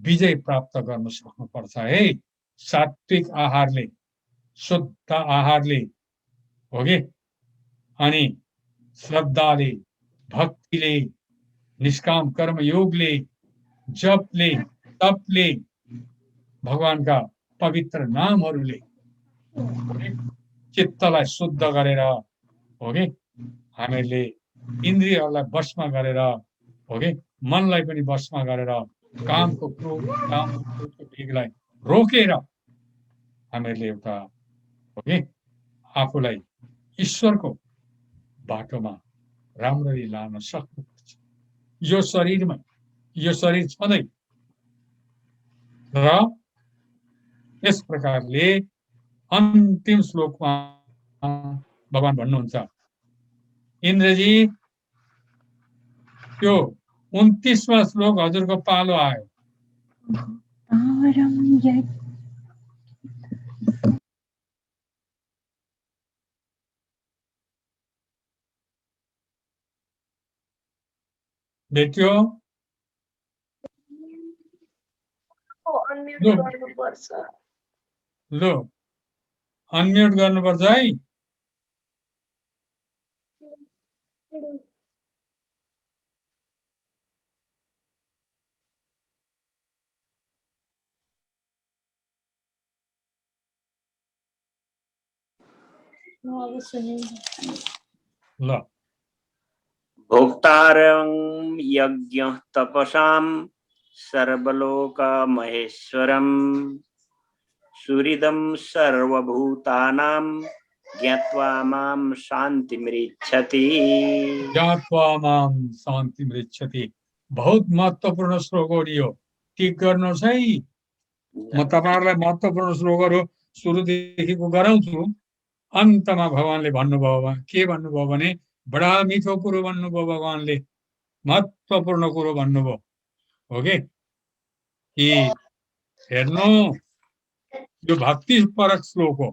विजय प्राप्त गर्न सक्नुपर्छ है। सात्विक आहारले, शुद्ध आहारले हो कि, अनि श्रद्धाले, भक्तिले, निष्काम कर्म योगले, जपले, तपले, भगवानका पवित्र नामहरूले चित्तलाई शुद्ध गरेर हो कि हामीले इन्द्रियहरूलाई वशमा गरेर हो कि मनलाई पनि वशमा गरेर कामको क्रोधको वेगलाई रोकेर हामीले एउटा हो कि आफूलाई ईश्वरको बाटोमा राम्ररी लान सक्नुपर्छ। यो शरीरमा, यो शरीर छँदै र यस प्रकारले अन्तिम श्लोकमा भगवान भन्नुहुन्छ, इन्द्रजी त्यो 29वां श्लोक हजुरको पालो आयो। भेट्यो? अनम्युट गर्नुपर्छ। लो, अनम्युट गर्नुपर्छ है। ल, भोक्तारं यज्ञः तपसां सर्वलोकमहेश्वरं सुहृदं सर्वभूतानां ज्ञात्वा मां शान्तिमृच्छति। ज्ञात्वा मां शान्तिमृच्छति। बहुत महत्त्वपूर्ण श्लोक हो यो, टिक गर्नुहोस् है। म तपाईहरुलाई महत्त्वपूर्ण श्लोकहरु सुरुदेखिको गराउँछु। अन्तमा भगवानले भन्नुभयो, के भन्नुभयो भने बडा मिठो कुरो भन्नुभयो भगवानले, महत्त्वपूर्ण कुरो भन्नुभयो हो कि हेर्नु यो भक्ति परक श्लोक हो,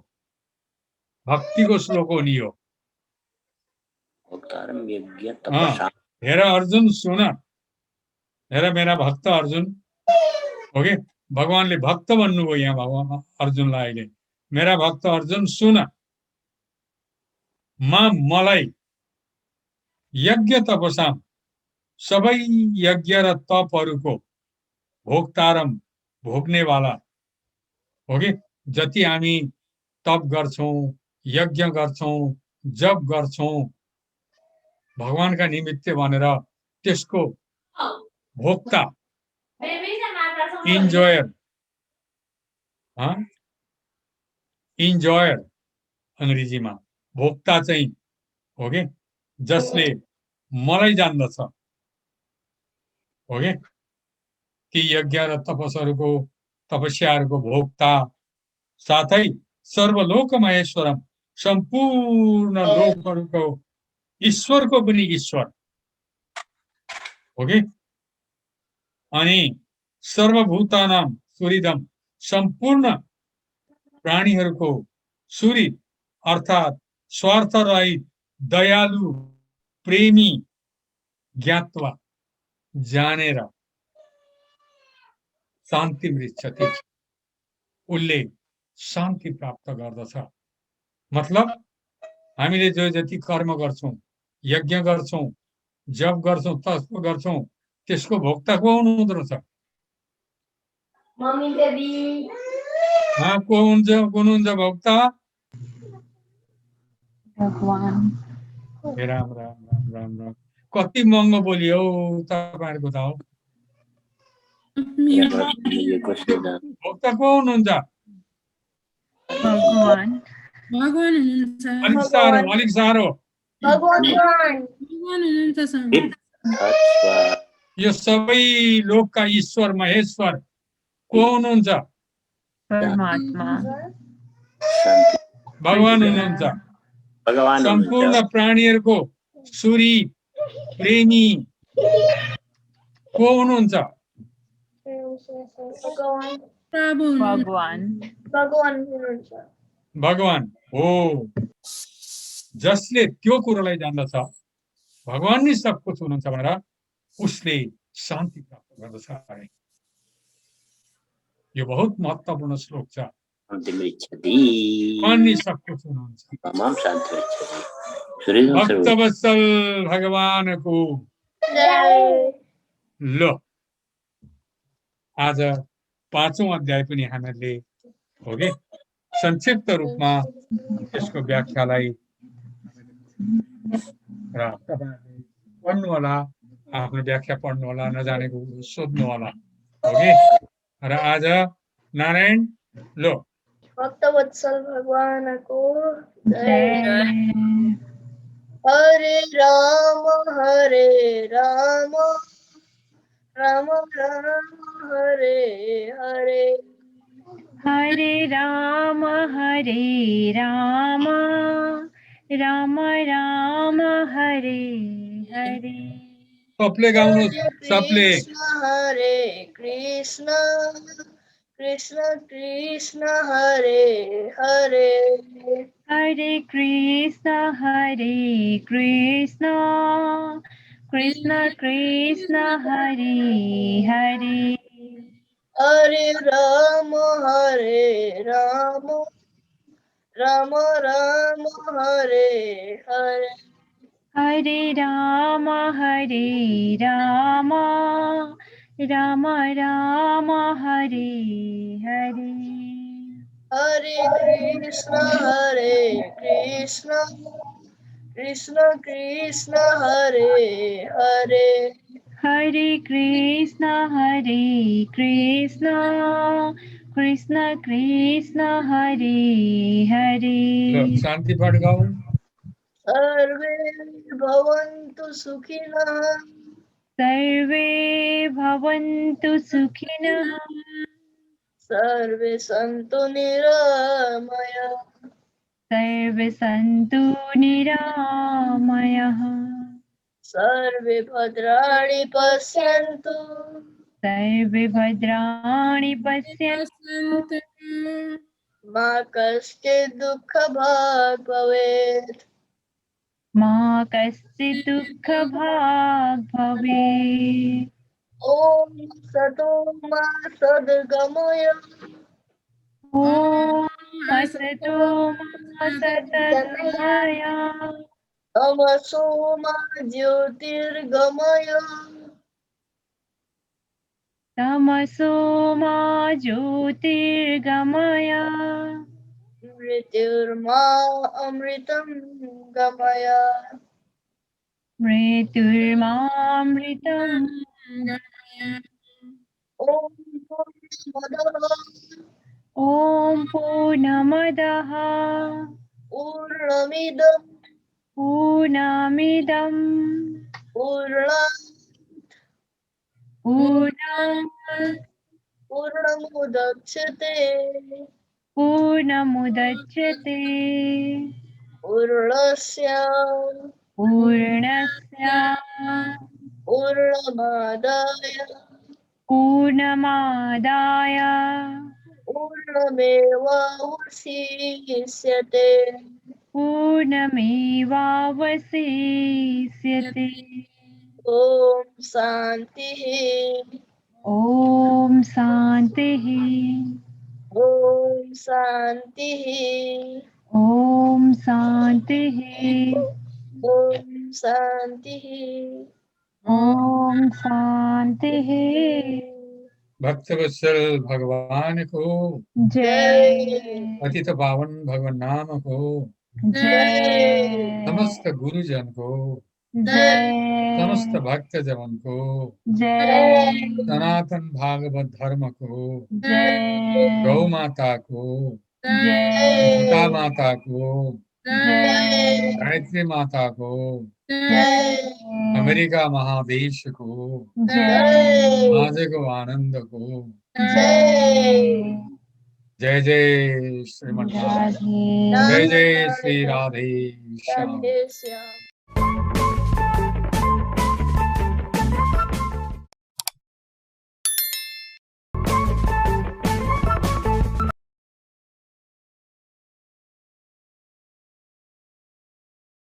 भक्तिको श्लोक हो नि यो। हेर अर्जुन सुन, हेर मेरा भक्त अर्जुन हो कि भगवानले भक्त भन्नुभयो यहाँ भगवान अर्जुनलाई। अहिले मेरा भक्त अर्जुन सुन, मलाई यज्ञ तपसाम सबै यज्ञ र तपहरूको भोक्तारम भोग्नेवाला हो कि जति हामी तप गर्छौं यज्ञ गर्छौं जप गर्छौं भगवानका निमित्त भनेर त्यसको भोक्ता इन्जोयर इन्जोयर अंग्रेजीमा भोक्ता चाहिँ हो के जसले मलाई जान्दछ हो के ती यज्ञ र तपस्याहरूको तपस्याहरूको भोक्ता साथै सर्वलोक महेश्वरम सम्पूर्ण लोकहरूको ईश्वरको पनि ईश्वर हो कि अनि सर्वभूतानाम सूर्यदम सम्पूर्ण प्राणीहरूको सूर्य अर्थात स्वार्थ रहित दयालु प्रेमी ज्ञात्वा जानेर शान्ति मृच्छति उसले शान्ति प्राप्त गर्दछ मतलब हामीले जो जति कर्म गर्छौं यज्ञ गर्छौं जप गर्छौं तप गर्छौं त्यसको भोक्ता को हुनुहुँदो रहेछ मम्मी बेबी को हुनुहुन्छ भोक्ता भगवान राम राम राम राम राम कति महँगो बोलियो तपाईहरुको त हो भोक्ता को हुनुहुन्छ भगवान भगवान हुनुहुन्छ अलिक साह्रो भगवान भगवान हुनुहुन्छ स्वामी यो सबै लोकका ईश्वर महेश्वर को हुनुहुन्छ परमात्मा भगवान हुनुहुन्छ भगवान सम्पूर्ण प्राणीहरूको सूर्य प्रेमी को हुनुहुन्छ भगवान प्रभु हुनुहुन्छ भगवान भगवान हुनुहुन्छ भगवान हो जसले त्यो कुरोलाई जान्दछ भगवान नै सब कुछ हुनुहुन्छ भनेर उसले शान्ति प्राप्त गर्दछ अरे यो बहुत महत्त्वपूर्ण श्लोक छ शान्ति मृच्छति भगवान नै सब कुछ हुनुहुन्छ माम शान्ति मृच्छति सूर्यदम भक्तवत्सल भगवानको ल आज 5औं अध्याय पनि हामीले हो कि संक्षिप्त रूपमा यसको व्याख्यालाई र तपाईहरुले पढ्नु होला आफ्नो व्याख्या पढ्नु होला नजानेको सोध्नु होला हो कि र आज नारायण लो भक्तवत्सल भगवानको जय जय हरे राम राम राम हरे हरे हरे राम राम राम हरे हरे सबले गाउनु सबले हरे कृष्ण कृष्ण कृष्ण हरे हरे हरे कृष्ण कृष्ण कृष्ण हरे हरे हरे राम राम राम हरे हरे हरे राम राम राम हरे हरे हरे कृष्ण कृष्ण कृष्ण हरे हरे हरे कृष्ण कृष्ण कृष्ण हरे हरे ल शान्ति पाठ गाऊ सर्वे भवन्तु सुखिनः सर्वे भवन्तु सुखिनः सर्वे सन्तु निरामयाः सर्वे सन्तु निरामयाः सर्वे भद्राणि पश्यन्तु सर्वे भद्राणि पश्यन्तु मा कश्चित् दुःखभाग् भवेत् मा कश्चित् दुःखभाग् भवेत् ॐ सतो मा सद्गमय ॐ असतो मा सतगमय तमसो मा ज्योतिर्गमय तमसो मा ज्योतिर्गमय मृत्युर्मा अमृतं गमय मृत्युर्मामृतं ॐ पूर्णमदः ॐ पूर्णमदः पूर्णमिदं पूर्णमिदं पूर्णात् पूर्णमुदच्यते पूर्णमुदच्यते पूर्णस्य पूर्णस्य पूर्णमादाय पूर्णमादाय पूर्णमेवावशिष्यते पूर्णमेवावशिष्यते ॐ शान्तिः ॐ शान्तिः ॐ शान्तिः ॐ शान्तिः ॐ शान्तिः ॐ शान्तिः भक्तवत्सल भगवान को जय पतित पावन भगवान नाम को जय समस्त गुरुजन को जय समस्त भक्त जन को जय सनातन भागवत धर्म को जय गौ माता को जय सीता माता को जय गायत्री माता को जय अमेरिका महादेश को जय आज को आनंद को जय जय जय श्रीमन राधे जय जय श्री राधे श्याम राधे श्याम